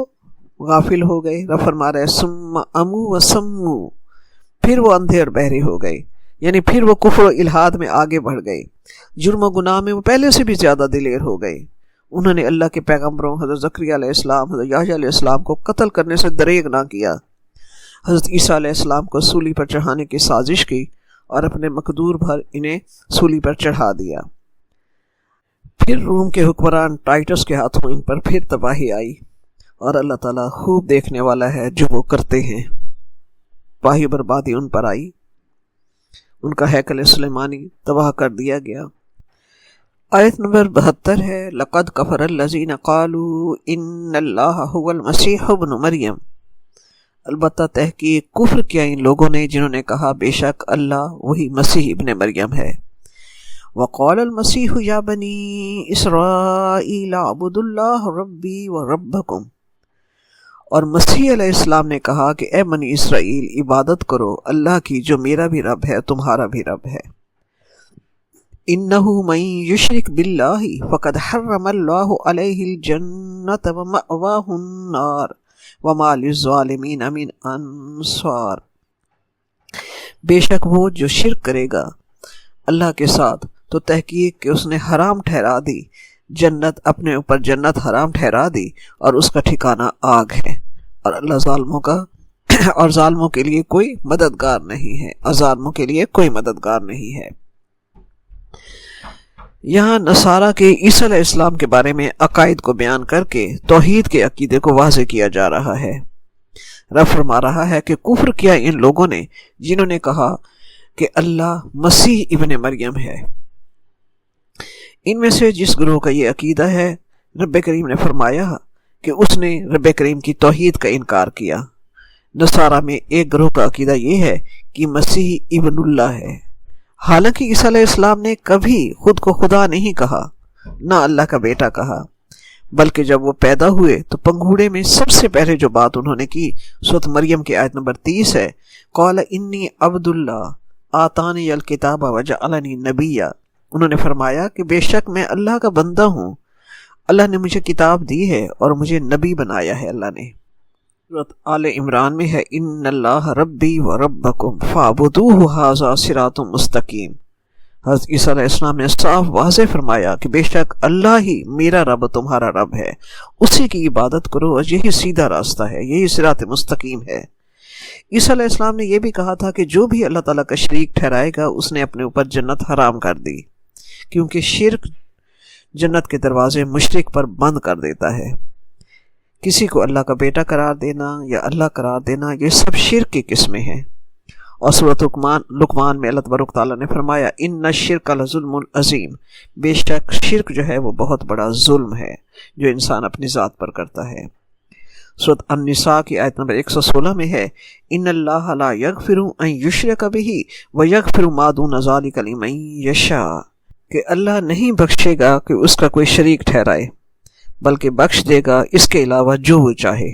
[SPEAKER 1] غافل ہو گئے۔ رب فرما رہے ثم امو و سمو، پھر وہ اندھے اور بہرے ہو گئے، یعنی پھر وہ کفر و الحاد میں آگے بڑھ گئے، جرم و گناہ میں وہ پہلے سے بھی زیادہ دلیر ہو گئے۔ انہوں نے اللہ کے پیغمبروں حضرت زکریا علیہ السلام، حضرت یحییٰ علیہ السلام کو قتل کرنے سے دریغ نہ کیا، حضرت عیسیٰ علیہ السلام کو سولی پر چڑھانے کی سازش کی اور اپنے مقدور بھر انہیں سولی پر چڑھا دیا۔ پھر روم کے حکمران ٹائٹس کے ہاتھوں ان پر پھر تباہی آئی، اور اللہ تعالیٰ خوب دیکھنے والا ہے جو وہ کرتے ہیں۔ تباہی بربادی ان پر آئی، ان کا ہیکل سلیمانی تباہ کر دیا گیا۔ آیت نمبر 72 ہے لقد کفر الذین قالوا ان اللہ هو المسیح ابن مریم، البتہ تحقیق کفر کیا ان لوگوں نے جنہوں نے کہا بے شک اللہ وہی مسیح ابن مریم ہے۔ وقال المسیح یا بنی اسرائیل اعبدوا اللہ ربی و ربکم، اور مسیح علیہ السلام نے کہا کہ اے بنی اسرائیل عبادت کرو اللہ کی جو میرا بھی رب ہے تمہارا بھی رب ہے۔ انہ من یشرک باللہ فقد حرم اللہ علیہ الجنۃ ومأواہ النار وما للظالمین من انصار، بے شک وہ جو شرک کرے گا اللہ کے ساتھ تو تحقیق کہ اس نے حرام ٹھہرا دی جنت، اپنے اوپر جنت حرام ٹھہرا دی اور اس کا ٹھکانہ آگ ہے، اور اللہ ظالموں کے لیے کوئی مددگار نہیں ہے، اور ظالموں کے لیے کوئی مددگار نہیں ہے۔ یہاں نصارہ کے عیسیٰ علیہ السلام کے بارے میں عقائد کو بیان کر کے توحید کے عقیدے کو واضح کیا جا رہا ہے۔ رب فرما رہا ہے کہ کفر کیا ان لوگوں نے جنہوں نے کہا کہ اللہ مسیح ابن مریم ہے۔ ان میں سے جس گروہ کا یہ عقیدہ ہے، رب کریم نے فرمایا کہ اس نے رب کریم کی توحید کا انکار کیا۔ نصارہ میں ایک گروہ کا عقیدہ یہ ہے کہ مسیح ابن اللہ ہے، حالانکہ عیسیٰ علیہ السلام نے کبھی خود کو خدا نہیں کہا، نہ اللہ کا بیٹا کہا، بلکہ جب وہ پیدا ہوئے تو پنگھوڑے میں سب سے پہلے جو بات انہوں نے کی سورۃ مریم کی آیت نمبر 30 ہے، قال انی عبد اللہ آتانی الکتاب وجعلنی نبیا، انہوں نے فرمایا کہ بے شک میں اللہ کا بندہ ہوں، اللہ نے مجھے کتاب دی ہے اور مجھے نبی بنایا ہے اللہ نے۔ سورۃ آل عمران میں ہے ان اللہ ربی و ربکم فاعبدوہ ھذا صراط مستقیم، حضرت عیسیٰ علیہ السلام نے صاف واضح فرمایا کہ بے شک اللہ ہی میرا رب تمہارا رب ہے، اسی کی عبادت کرو اور یہی سیدھا راستہ ہے، یہی صراط مستقیم ہے۔ عیسیٰ علیہ السلام نے یہ بھی کہا تھا کہ جو بھی اللہ تعالیٰ کا شریک ٹھہرائے گا اس نے اپنے اوپر جنت حرام کر دی، کیونکہ شرک جنت کے دروازے مشرک پر بند کر دیتا ہے۔ کسی کو اللہ کا بیٹا قرار دینا یا اللہ قرار دینا یہ سب شرک کی قسمیں ہیں۔ اور سورۃ لقمان میں اللہ تبارک تعالیٰ نے فرمایا ان الشرک لظلم عظیم، بے شک شرک جو ہے وہ بہت بڑا ظلم ہے جو انسان اپنی ذات پر کرتا ہے۔ سورۃ النساء کی آیت نمبر 116 میں ہے ان اللہ لا یغفر ان یشرک بہ ویغفر ما دون ذلک لمن یشاء، کہ اللہ نہیں بخشے گا کہ اس کا کوئی شریک ٹھہرائے، بلکہ بخش دے گا اس کے علاوہ جو وہ چاہے۔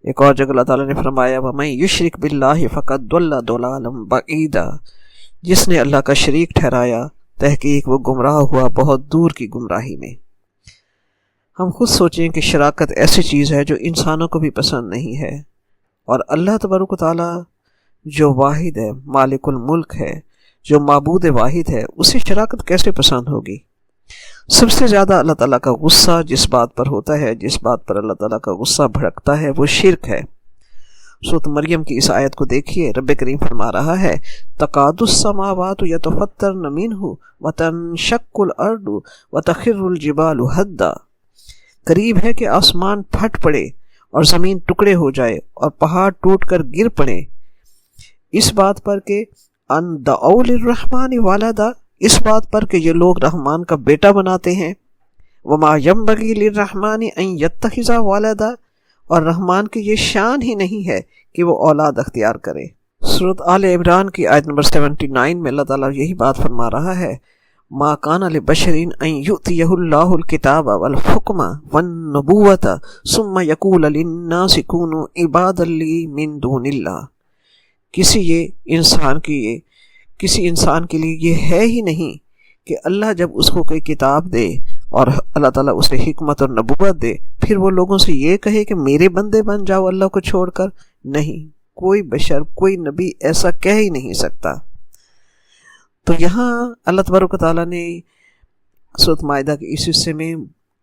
[SPEAKER 1] ایک اور جگہ اللہ تعالیٰ نے فرمایا وَمَن يُشْرِكْ بِاللَّهِ فَقَدْ ضَلَّ ضَلَالًا بَعِيدًا، جس نے اللہ کا شریک ٹھہرایا تحقیق وہ گمراہ ہوا بہت دور کی گمراہی میں۔ ہم خود سوچیں کہ شراکت ایسی چیز ہے جو انسانوں کو بھی پسند نہیں ہے، اور اللہ تبارک و تعالیٰ جو واحد ہے، مالک الملک ہے، جو معبود واحد ہے، اسے شراکت کیسے پسند ہوگی؟ سب سے زیادہ اللہ تعالیٰ کا غصہ جس بات پر ہوتا ہے، جس بات پر اللہ تعالیٰ کا غصہ بھڑکتا ہے، وہ شرک ہے۔ سورۃ مریم کی اس آیت کو دیکھیے، رب کریم فرما رہا ہے تقاد السماوات یتفطرن منہ وتنشق الارض وتخر الجبال ہدا، قریب ہے کہ آسمان پھٹ پڑے اور زمین ٹکڑے ہو جائے اور پہاڑ ٹوٹ کر گر پڑے، اس بات پر کہ ان دعوا للرحمن ولدا، اس بات پر کہ یہ لوگ رحمان کا بیٹا بناتے ہیں، وما ينبغي للرحمن ان يتخذ ولدا، اور رحمان کی یہ شان ہی نہیں ہے کہ وہ اولاد اختیار کرے۔ سورۃ آل عمران کی آیت نمبر 79 میں اللہ تعالیٰ یہی بات فرما رہا ہے، ما کان لبشر ان یؤتیہ اللہ الکتاب والحکم والنبوۃ ثم یقول للناس کونوا عبادا لی من دون اللہ، کسی انسان کے لیے یہ ہے ہی نہیں کہ اللہ جب اس کو کوئی کتاب دے اور اللہ تعالیٰ اسے حکمت اور نبوت دے، پھر وہ لوگوں سے یہ کہے کہ میرے بندے بن جاؤ اللہ کو چھوڑ کر۔ نہیں، کوئی بشر، کوئی نبی ایسا کہہ ہی نہیں سکتا۔ تو یہاں اللہ تبارک و تعالیٰ نے سورۃ مائدہ کے اس حصے میں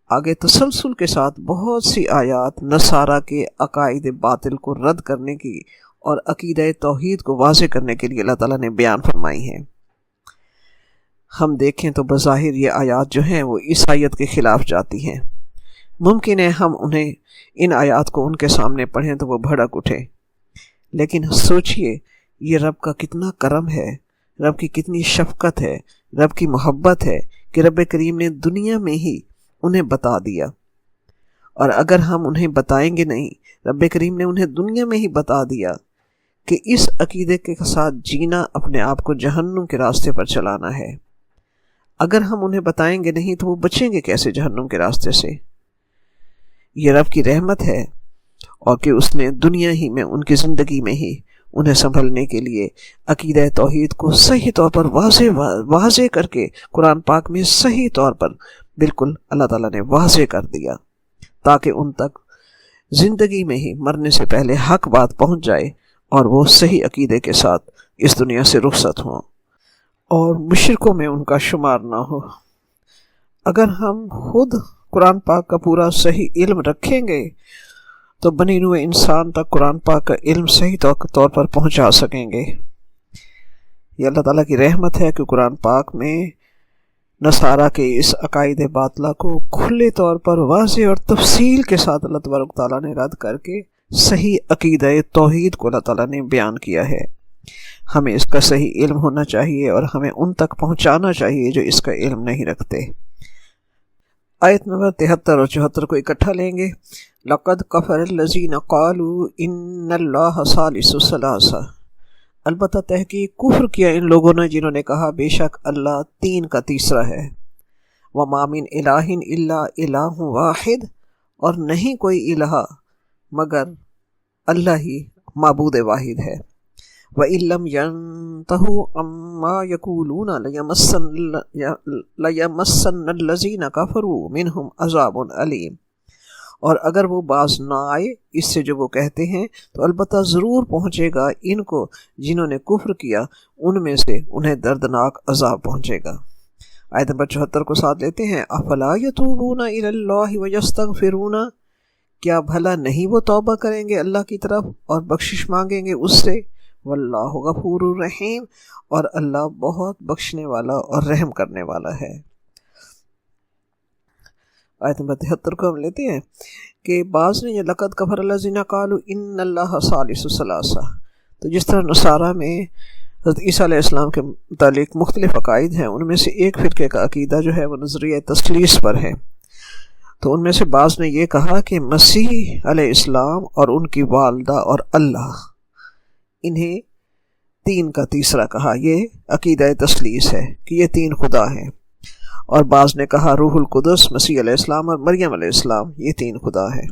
[SPEAKER 1] آگے تسلسل کے ساتھ بہت سی آیات نصارہ کے عقائد باطل کو رد کرنے کی اور عقیدہ توحید کو واضح کرنے کے لیے اللہ تعالیٰ نے بیان فرمائی ہیں۔ ہم دیکھیں تو بظاہر یہ آیات جو ہیں وہ عیسائیت کے خلاف جاتی ہیں۔ ممکن ہے ہم ان آیات کو ان کے سامنے پڑھیں تو وہ بھڑک اٹھے، لیکن سوچئے یہ رب کا کتنا کرم ہے، رب کی کتنی شفقت ہے، رب کی محبت ہے کہ رب کریم نے دنیا میں ہی انہیں بتا دیا، اور اگر ہم انہیں بتائیں گے نہیں، رب کریم نے انہیں دنیا میں ہی بتا دیا کہ اس عقیدے کے ساتھ جینا اپنے آپ کو جہنم کے راستے پر چلانا ہے۔ اگر ہم انہیں بتائیں گے نہیں تو وہ بچیں گے کیسے جہنم کے راستے سے؟ یہ رب کی رحمت ہے، اور کہ اس نے دنیا ہی میں ان کی زندگی میں ہی انہیں سنبھلنے کے لیے عقیدہ توحید کو صحیح طور پر واضح کر کے قرآن پاک میں صحیح طور پر بالکل اللہ تعالیٰ نے واضح کر دیا، تاکہ ان تک زندگی میں ہی مرنے سے پہلے حق بات پہنچ جائے اور وہ صحیح عقیدے کے ساتھ اس دنیا سے رخصت ہوں اور مشرکوں میں ان کا شمار نہ ہو۔ اگر ہم خود قرآن پاک کا پورا صحیح علم رکھیں گے تو بنی نوع انسان تک قرآن پاک کا علم صحیح طور پر پہنچا سکیں گے۔ یہ اللہ تعالیٰ کی رحمت ہے کہ قرآن پاک میں نصارہ کے اس عقائد باطلہ کو کھلے طور پر واضح اور تفصیل کے ساتھ اللہ تبارک تعالیٰ نے رد کر کے صحیح عقیدہ توحید کو اللہ تعالیٰ نے بیان کیا ہے۔ ہمیں اس کا صحیح علم ہونا چاہیے اور ہمیں ان تک پہنچانا چاہیے جو اس کا علم نہیں رکھتے۔ آیت نمبر 73 اور 74 کو اکٹھا لیں گے۔ لَقَدْ كَفَرَ الَّذِينَ قَالُوا إِنَّ اللَّهَ ثَالِثُ ثَلَاثَةٍ، البتہ تحقیق کفر کیا ان لوگوں نے جنہوں نے کہا بے شک اللہ تین کا تیسرا ہے۔ وَمَا مِنْ إِلَٰهٍ إِلَّا إِلَٰهٌ وَاحِدٌ، اور نہیں کوئی الہ مگر اللہ ہی معبود واحد ہے۔ وَإِن لَّمْ يَنْتَهُوا عَمَّا يَقُولُونَ لَيَمَسَّنَّ الَّذِينَ كَفَرُوا مِنْهُمْ عَذَابٌ أَلِيمٌ، اور اگر وہ باز نہ آئے اس سے جو وہ کہتے ہیں تو البتہ ضرور پہنچے گا ان کو جنہوں نے کفر کیا، ان میں سے انہیں دردناک عذاب پہنچے گا۔ آیت نمبر 74 کو ساتھ لیتے ہیں۔ افلا یتوبون الی اللہ ویستغفرون، کیا بھلا نہیں وہ توبہ کریں گے اللہ کی طرف اور بخشش مانگیں گے اس سے؟ واللہ غفور الرحیم، اور اللہ بہت بخشنے والا اور رحم کرنے والا ہے۔ آیت نمبر 73 کو ہم لیتے ہیں کہ بعض نے یہ لقد کفر الذین قالوا ان اللہ ثالث ثلاثہ، تو جس طرح نصارہ میں حضرت عیسیٰ علیہ السلام کے متعلق مختلف عقائد ہیں، ان میں سے ایک فرقے کا عقیدہ جو ہے وہ نظریہ تثلیث پر ہے۔ تو ان میں سے بعض نے یہ کہا کہ مسیح علیہ السلام اور ان کی والدہ اور اللہ، انہیں تین کا تیسرا کہا۔ یہ عقیدہ تثلیث ہے کہ یہ تین خدا ہیں۔ اور بعض نے کہا روح القدس، مسیح علیہ السلام اور مریم علیہ السلام یہ تین خدا ہیں۔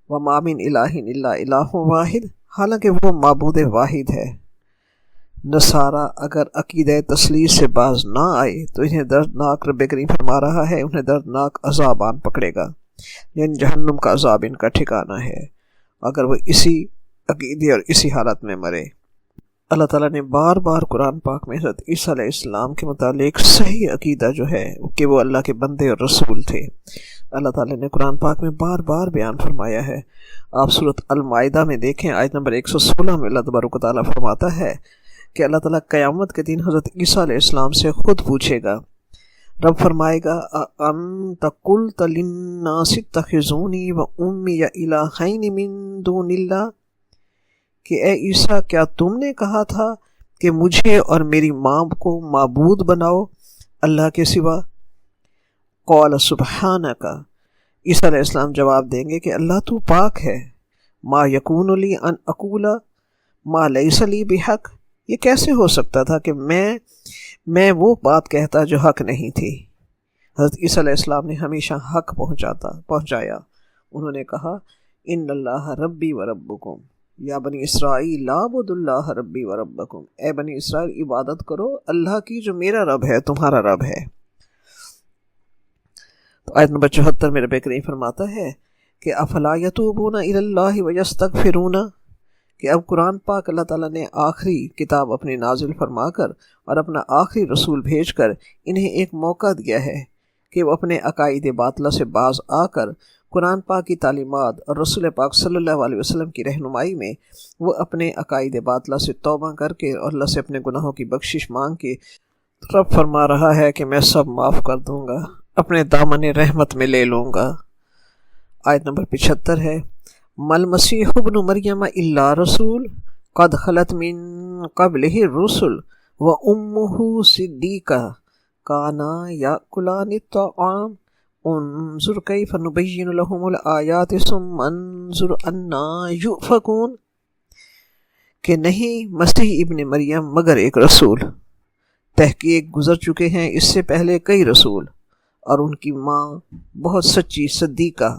[SPEAKER 1] وَمَا مِنْ إِلَٰهٍ إِلَّا إِلَٰهٌ وَاحِدٌ، حالانکہ وہ معبود واحد ہے۔ نصارہ اگر عقیدہ تثلیث سے باز نہ آئے تو انہیں دردناک، رب کریم فرما رہا ہے، انہیں دردناک عذاب آن پکڑے گا، یعنی جہنم کا عذاب ان کا ٹھکانہ ہے اگر وہ اسی عقیدے اور اسی حالت میں مرے۔ اللہ تعالیٰ نے بار بار قرآن پاک میں حضرت عیسیٰ علیہ السلام کے متعلق صحیح عقیدہ جو ہے کہ وہ اللہ کے بندے اور رسول تھے، اللہ تعالیٰ نے قرآن پاک میں بار بار بیان فرمایا ہے۔ آپ سورۃ المائدہ میں دیکھیں، آیت نمبر 116 میں اللہ تبارک و تعالیٰ فرماتا ہے کہ اللہ تعالیٰ قیامت کے دن حضرت عیسیٰ علیہ السلام سے خود پوچھے گا۔ رب فرمائے گا أَأَنْتَ قُلْتَ لِلنَّاسِ اتَّخِذُونِي وَأُمِّيَ إِلَٰهَيْنِ مِن دُونِ اللَّهِ، کہ اے عیسیٰ کیا تم نے کہا تھا کہ مجھے اور میری ماں کو معبود بناؤ اللہ کے سوا؟ قال سبحانک، عیسیٰ علیہ السلام جواب دیں گے کہ اللہ تو پاک ہے، ما یکون لی ان اقول ما لیس لی بحق، یہ کیسے ہو سکتا تھا کہ میں وہ بات کہتا جو حق نہیں تھی۔ حضرت عیسیٰ علیہ السلام نے ہمیشہ حق پہنچایا۔ انہوں نے کہا ان اللہ ربی و ربکم یا بنی اسرائیل اعبدوا اللہ ربی و ربکم، اے بنی اسرائیل عبادت کرو اللہ کی جو میرا رب ہے، تمہارا رب ہے۔ تو آیت نمبر 74 میں رب کریم فرماتا ہے کہ افلا یتوبون الی اللہ ویستغفرون، کہ اب قرآن پاک اللہ تعالیٰ نے آخری کتاب اپنی نازل فرما کر اور اپنا آخری رسول بھیج کر انہیں ایک موقع دیا ہے کہ وہ اپنے عقائد باطلہ سے باز آ کر قرآن پاک کی تعلیمات اور رسول پاک صلی اللہ علیہ وسلم کی رہنمائی میں وہ اپنے عقائد باطلہ سے توبہ کر کے اور اللہ سے اپنے گناہوں کی بخشش مانگ کے رب فرما رہا ہے کہ میں سب معاف کر دوں گا، اپنے دامن رحمت میں لے لوں گا۔ آیت نمبر 75 ہے مل مسیح ابن مریم الا رسول قد خلت من قبلہ الرسل و امہ صدیقہ کانا یاکلان الطعام انظر کیف نبین لہم الآیات ثم انظر انا یؤفکون، کہ نہیں مسیح ابن مریم مگر ایک رسول، تحقیق گزر چکے ہیں اس سے پہلے کئی رسول، اور ان کی ماں بہت سچی صدیقہ،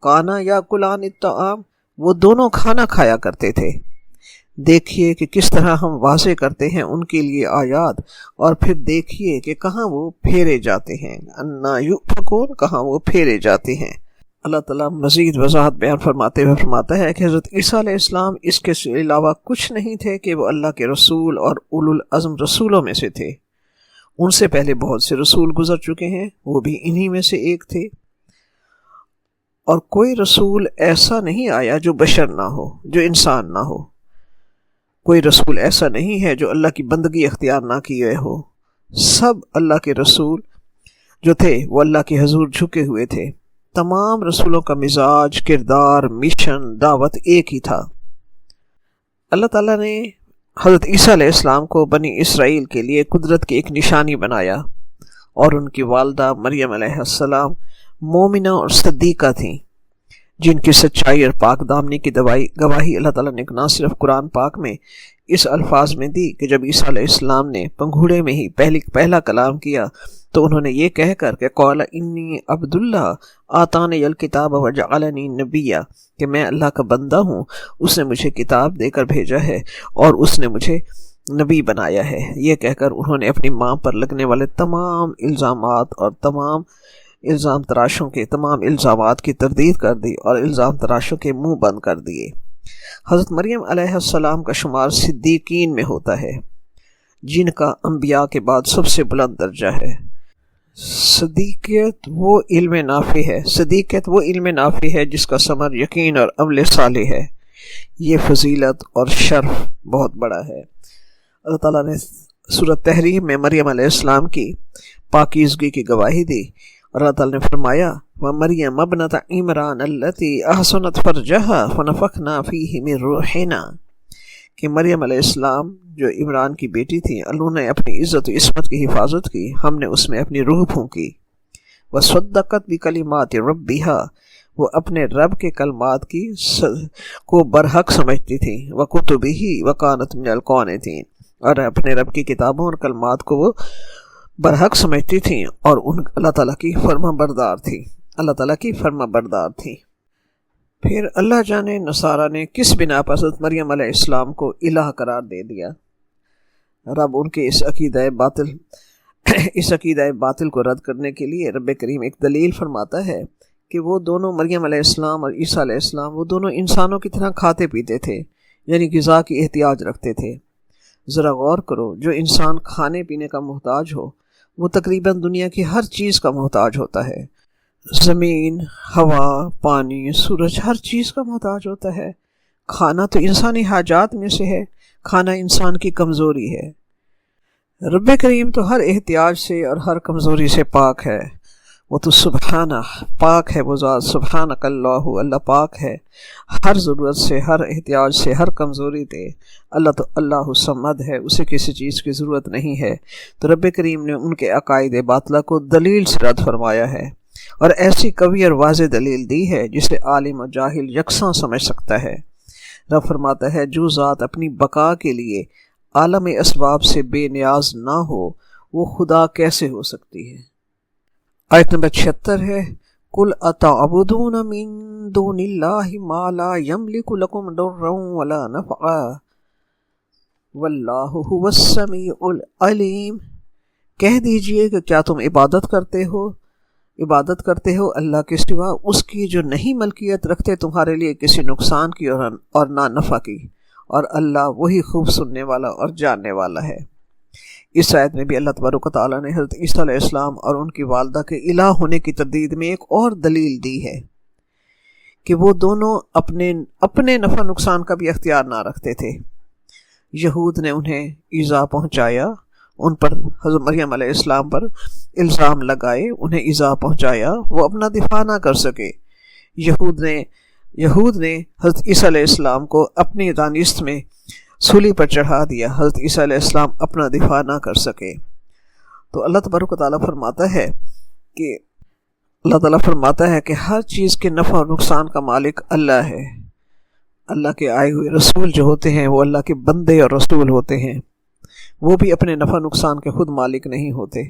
[SPEAKER 1] کانا یا کلان الطعام، وہ دونوں کھانا کھایا کرتے تھے۔ دیکھیے کہ کس طرح ہم واضح کرتے ہیں ان کے لیے آیات، اور پھر دیکھیے کہ کہاں وہ پھیرے جاتے ہیں، انا یؤفکون، کہاں وہ پھیرے جاتے ہیں۔ اللہ تعالیٰ مزید وضاحت بیان فرماتے ہوئے فرماتا ہے کہ حضرت عیسیٰ علیہ السلام اس کے علاوہ کچھ نہیں تھے کہ وہ اللہ کے رسول اور اولو العزم رسولوں میں سے تھے۔ ان سے پہلے بہت سے رسول گزر چکے ہیں، وہ بھی انہی میں سے ایک تھے، اور کوئی رسول ایسا نہیں آیا جو بشر نہ ہو، جو انسان نہ ہو۔ کوئی رسول ایسا نہیں ہے جو اللہ کی بندگی اختیار نہ کیے ہو۔ سب اللہ کے رسول جو تھے وہ اللہ کے حضور جھکے ہوئے تھے۔ تمام رسولوں کا مزاج، کردار، مشن، دعوت ایک ہی تھا۔ اللہ تعالیٰ نے حضرت عیسیٰ علیہ السلام کو بنی اسرائیل کے لیے قدرت کی ایک نشانی بنایا، اور ان کی والدہ مریم علیہ السلام مومنہ اور صدیقہ تھیں، جن کی سچائی اور پاک دامنی کی گواہی اللہ تعالیٰ نے نہ صرف قرآن پاک میں اس الفاظ میں دی کہ جب عیسیٰ علیہ السلام نے پنگھوڑے میں ہی پہلا کلام کیا تو انہوں نے یہ کہہ کر کہ قال انی عبد اللہ آتانی الکتاب وجعلنی نبیا، کہ میں اللہ کا بندہ ہوں، اس نے مجھے کتاب دے کر بھیجا ہے اور اس نے مجھے نبی بنایا ہے۔ یہ کہہ کر انہوں نے اپنی ماں پر لگنے والے تمام الزامات اور تمام الزام تراشوں کے تمام الزامات کی تردید کر دی اور الزام تراشوں کے منہ بند کر دیے۔ حضرت مریم علیہ السلام کا شمار صدیقین میں ہوتا ہے، جن کا انبیاء کے بعد سب سے بلند درجہ ہے۔ صدیقیت وہ علم نافع ہے جس کا ثمر یقین اور عمل صالح ہے۔ یہ فضیلت اور شرف بہت بڑا ہے۔ اللہ تعالیٰ نے سورۃ تحریم میں مریم علیہ السلام کی پاکیزگی کی گواہی دی، اور اللہ تعالیٰ نے فرمایا وَمَرْيَمَ ابْنَتَ عِمْرَانَ الَّتِي أَحْصَنَتْ فَرْجَهَا فَنَفَخْنَا فِيهِ مِنْ رُوحِنَا، کہ مریم علیہ السلام جو عمران کی بیٹی تھی، انہوں نے اپنی عزت و عصمت کی حفاظت کی، ہم نے اس میں اپنی روح پھونکی۔ وَصَدَّقَتْ بِكَلِمَاتِ رَبِّهَا، وہ اپنے رب کے کلمات کو برحق سمجھتی تھی، وَكُتُبِهِ وَكَانَتْ مِنَ الْقَانِتِينَ، اور اپنے رب کی کتابوں اور کلمات کو وہ برحق سمجھتی تھیں اور اللہ تعالیٰ کی فرما بردار تھی۔ پھر اللہ جانے نصارہ نے کس بنا پر حضرت مریم علیہ السلام کو الہ قرار دے دیا۔ رب ان کے اس عقیدہ باطل کو رد کرنے کے لیے رب کریم ایک دلیل فرماتا ہے کہ وہ دونوں مریم علیہ السلام اور عیسیٰ علیہ السلام وہ دونوں انسانوں کی طرح کھاتے پیتے تھے، یعنی غذا کی احتیاج رکھتے تھے۔ ذرا غور کرو، جو انسان کھانے پینے کا محتاج ہو وہ تقریباً دنیا کی ہر چیز کا محتاج ہوتا ہے۔ زمین، ہوا، پانی، سورج، ہر چیز کا محتاج ہوتا ہے۔ کھانا تو انسانی حاجات میں سے ہے، کھانا انسان کی کمزوری ہے۔ رب کریم تو ہر احتیاج سے اور ہر کمزوری سے پاک ہے۔ وہ تو سبحانہ پاک ہے، وہ ذات سبحانک اللہ، اللہ پاک ہے ہر ضرورت سے، ہر احتیاج سے، ہر کمزوری سے۔ اللہ تو اللہ صمد ہے، اسے کسی چیز کی ضرورت نہیں ہے۔ تو رب کریم نے ان کے عقائد باطلہ کو دلیل سے رد فرمایا ہے، اور ایسی قوی اور واضح دلیل دی ہے جسے عالم و جاہل یکساں سمجھ سکتا ہے۔ رب فرماتا ہے جو ذات اپنی بقا کے لیے عالم اسباب سے بے نیاز نہ ہو وہ خدا کیسے ہو سکتی ہے؟ آیت نمبر 76 ہے، قُلْ أَتَعْبُدُونَ مِن دُونِ اللَّهِ مَا لَا يَمْلِكُ لَكُمْ ضَرًّا وَلَا نَفْعًا وَاللَّهُ هُوَ السَّمِيعُ الْعَلِيمُ۔ کہہ دیجئے کہ کیا تم عبادت کرتے ہو اللہ کے سوا اس کی جو نہیں ملکیت رکھتے تمہارے لیے کسی نقصان کی اور نہ نفع کی، اور اللہ وہی خوب سننے والا اور جاننے والا ہے۔ اس آیت میں بھی اللہ تبارک و تعالیٰ نے حضرت عیسیٰ علیہ السلام اور ان کی والدہ کے الہ ہونے کی تردید میں ایک اور دلیل دی ہے کہ وہ دونوں اپنے نفع نقصان کا بھی اختیار نہ رکھتے تھے۔ یہود نے انہیں ایذا پہنچایا، ان پر حضرت مریم علیہ السلام پر الزام لگائے، انہیں ایذا پہنچایا، وہ اپنا دفاع نہ کر سکے۔ یہود نے حضرت عیسیٰ علیہ السلام کو اپنی دانست میں سولی پر چڑھا دیا، حضرت عیسیٰ علیہ السلام اپنا دفاع نہ کر سکے۔ تو اللہ تبارک و تعالیٰ فرماتا ہے کہ ہر چیز کے نفع اور نقصان کا مالک اللہ ہے۔ اللہ کے آئے ہوئے رسول جو ہوتے ہیں وہ اللہ کے بندے اور رسول ہوتے ہیں، وہ بھی اپنے نفع نقصان کے خود مالک نہیں ہوتے۔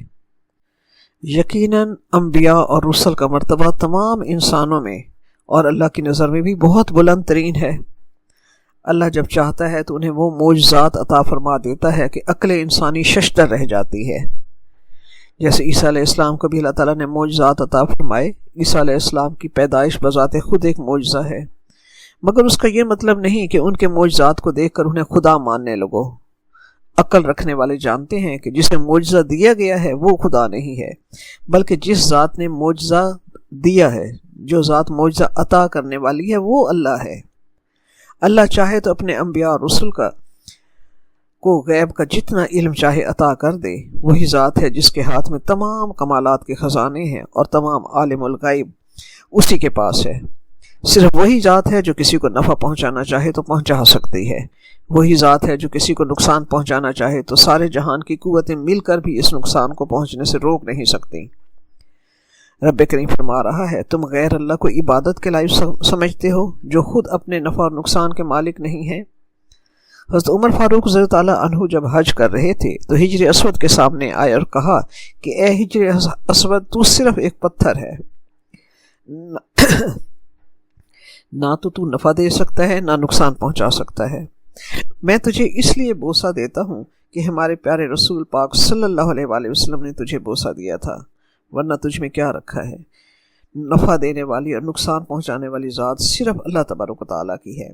[SPEAKER 1] یقیناً انبیاء اور رسل کا مرتبہ تمام انسانوں میں اور اللہ کی نظر میں بھی بہت بلند ترین ہے۔ اللہ جب چاہتا ہے تو انہیں وہ معجزات عطا فرما دیتا ہے کہ عقل انسانی ششدر رہ جاتی ہے۔ جیسے عیسیٰ علیہ السلام کو بھی اللہ تعالیٰ نے معجزات عطا فرمائے۔ عیسیٰ علیہ السلام کی پیدائش بذات خود ایک معجزہ ہے، مگر اس کا یہ مطلب نہیں کہ ان کے معجزات کو دیکھ کر انہیں خدا ماننے لگو۔ عقل رکھنے والے جانتے ہیں کہ جسے معجزہ دیا گیا ہے وہ خدا نہیں ہے، بلکہ جس ذات نے معجزہ دیا ہے، جو ذات معجزہ عطا کرنے والی ہے وہ اللہ ہے۔ اللہ چاہے تو اپنے انبیاء اور رسل کو غیب کا جتنا علم چاہے عطا کر دے۔ وہی ذات ہے جس کے ہاتھ میں تمام کمالات کے خزانے ہیں اور تمام عالم الغیب اسی کے پاس ہے۔ صرف وہی ذات ہے جو کسی کو نفع پہنچانا چاہے تو پہنچا سکتی ہے، وہی ذات ہے جو کسی کو نقصان پہنچانا چاہے تو سارے جہان کی قوتیں مل کر بھی اس نقصان کو پہنچنے سے روک نہیں سکتی۔ رب کریم فرما رہا ہے تم غیر اللہ کو عبادت کے لائق سمجھتے ہو جو خود اپنے نفع اور نقصان کے مالک نہیں ہیں۔ حضرت عمر فاروق رضی اللہ عنہ جب حج کر رہے تھے تو حجر اسود کے سامنے آئے اور کہا کہ اے حجر اسود تو صرف ایک پتھر ہے، نہ تو نفع دے سکتا ہے نہ نقصان پہنچا سکتا ہے۔ میں تجھے اس لیے بوسہ دیتا ہوں کہ ہمارے پیارے رسول پاک صلی اللہ علیہ وآلہ وسلم نے تجھے بوسہ دیا تھا، ورنہ تجھ میں کیا رکھا ہے؟ نفع دینے والی اور نقصان پہنچانے والی ذات صرف اللہ تبارک و تعالیٰ کی ہے۔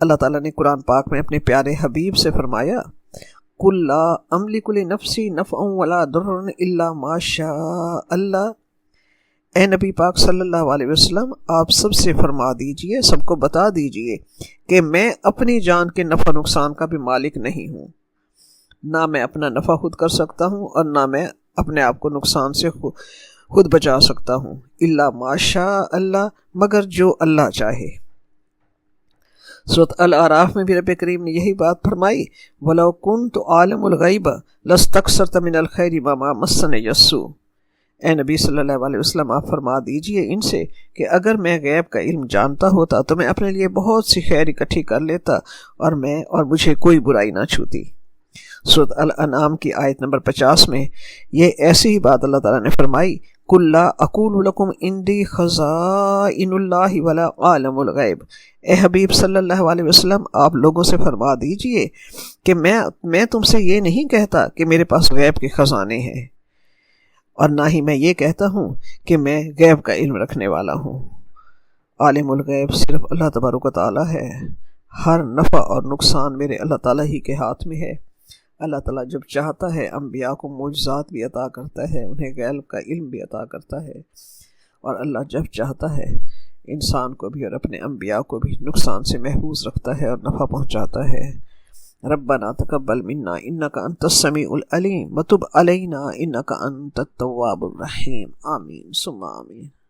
[SPEAKER 1] اللہ تعالیٰ نے قرآن پاک میں اپنے پیارے حبیب سے فرمایا قُلْ لَا أَمْلِكُ لِنَفْسِي نَفْعًا وَلَا ضَرًّا إِلَّا مَا شَاءَ اللَّهُ۔ اے نبی پاک صلی اللہ علیہ وسلم آپ سب سے فرما دیجئے، سب کو بتا دیجئے کہ میں اپنی جان کے نفع نقصان کا بھی مالک نہیں ہوں، نہ میں اپنا نفع خود کر سکتا ہوں اور نہ میں اپنے آپ کو نقصان سے خود بچا سکتا ہوں، الا ما شاء اللہ، مگر جو اللہ چاہے۔ سورۃ الاعراف میں بھی رب کریم نے یہی بات فرمائی وَلَوْ كُنْتُ عَالِمُ الْغَيْبَ لَاسْتَكْثَرْتُ مِنَ الْخَيْرِ وَمَا مَسَّنِيَ السُّوءُ۔ اے نبی صلی اللہ علیہ وسلم آپ فرما دیجئے ان سے کہ اگر میں غیب کا علم جانتا ہوتا تو میں اپنے لیے بہت سی خیر اکٹھی کر لیتا اور مجھے کوئی برائی نہ چھوتی۔ سورۃ الانعام کی آیت نمبر 50 میں یہ ایسی ہی بات اللہ تعالیٰ نے فرمائی قُلْ لَا أَقُولُ لَكُمْ عِنْدِي خَزَائِنُ اللَّهِ وَلَا أَعْلَمُ الْغَيْبَ۔ اے حبیب صلی اللہ علیہ وسلم آپ لوگوں سے فرما دیجئے کہ میں تم سے یہ نہیں کہتا کہ میرے پاس غیب کے خزانے ہیں، اور نہ ہی میں یہ کہتا ہوں کہ میں غیب کا علم رکھنے والا ہوں۔ عالم الغیب صرف اللہ تبارک و تعالیٰ ہے۔ ہر نفع اور نقصان میرے اللہ تعالیٰ ہی کے ہاتھ میں ہے۔ اللہ تعالیٰ جب چاہتا ہے انبیاء کو معجزات بھی عطا کرتا ہے، انہیں غیب کا علم بھی عطا کرتا ہے، اور اللہ جب چاہتا ہے انسان کو بھی اور اپنے انبیاء کو بھی نقصان سے محفوظ رکھتا ہے اور نفع پہنچاتا ہے۔ ربنا تقبل منا انك انت السميع العليم وتب علينا انك انت التواب الرحيم آمين ثم آمين.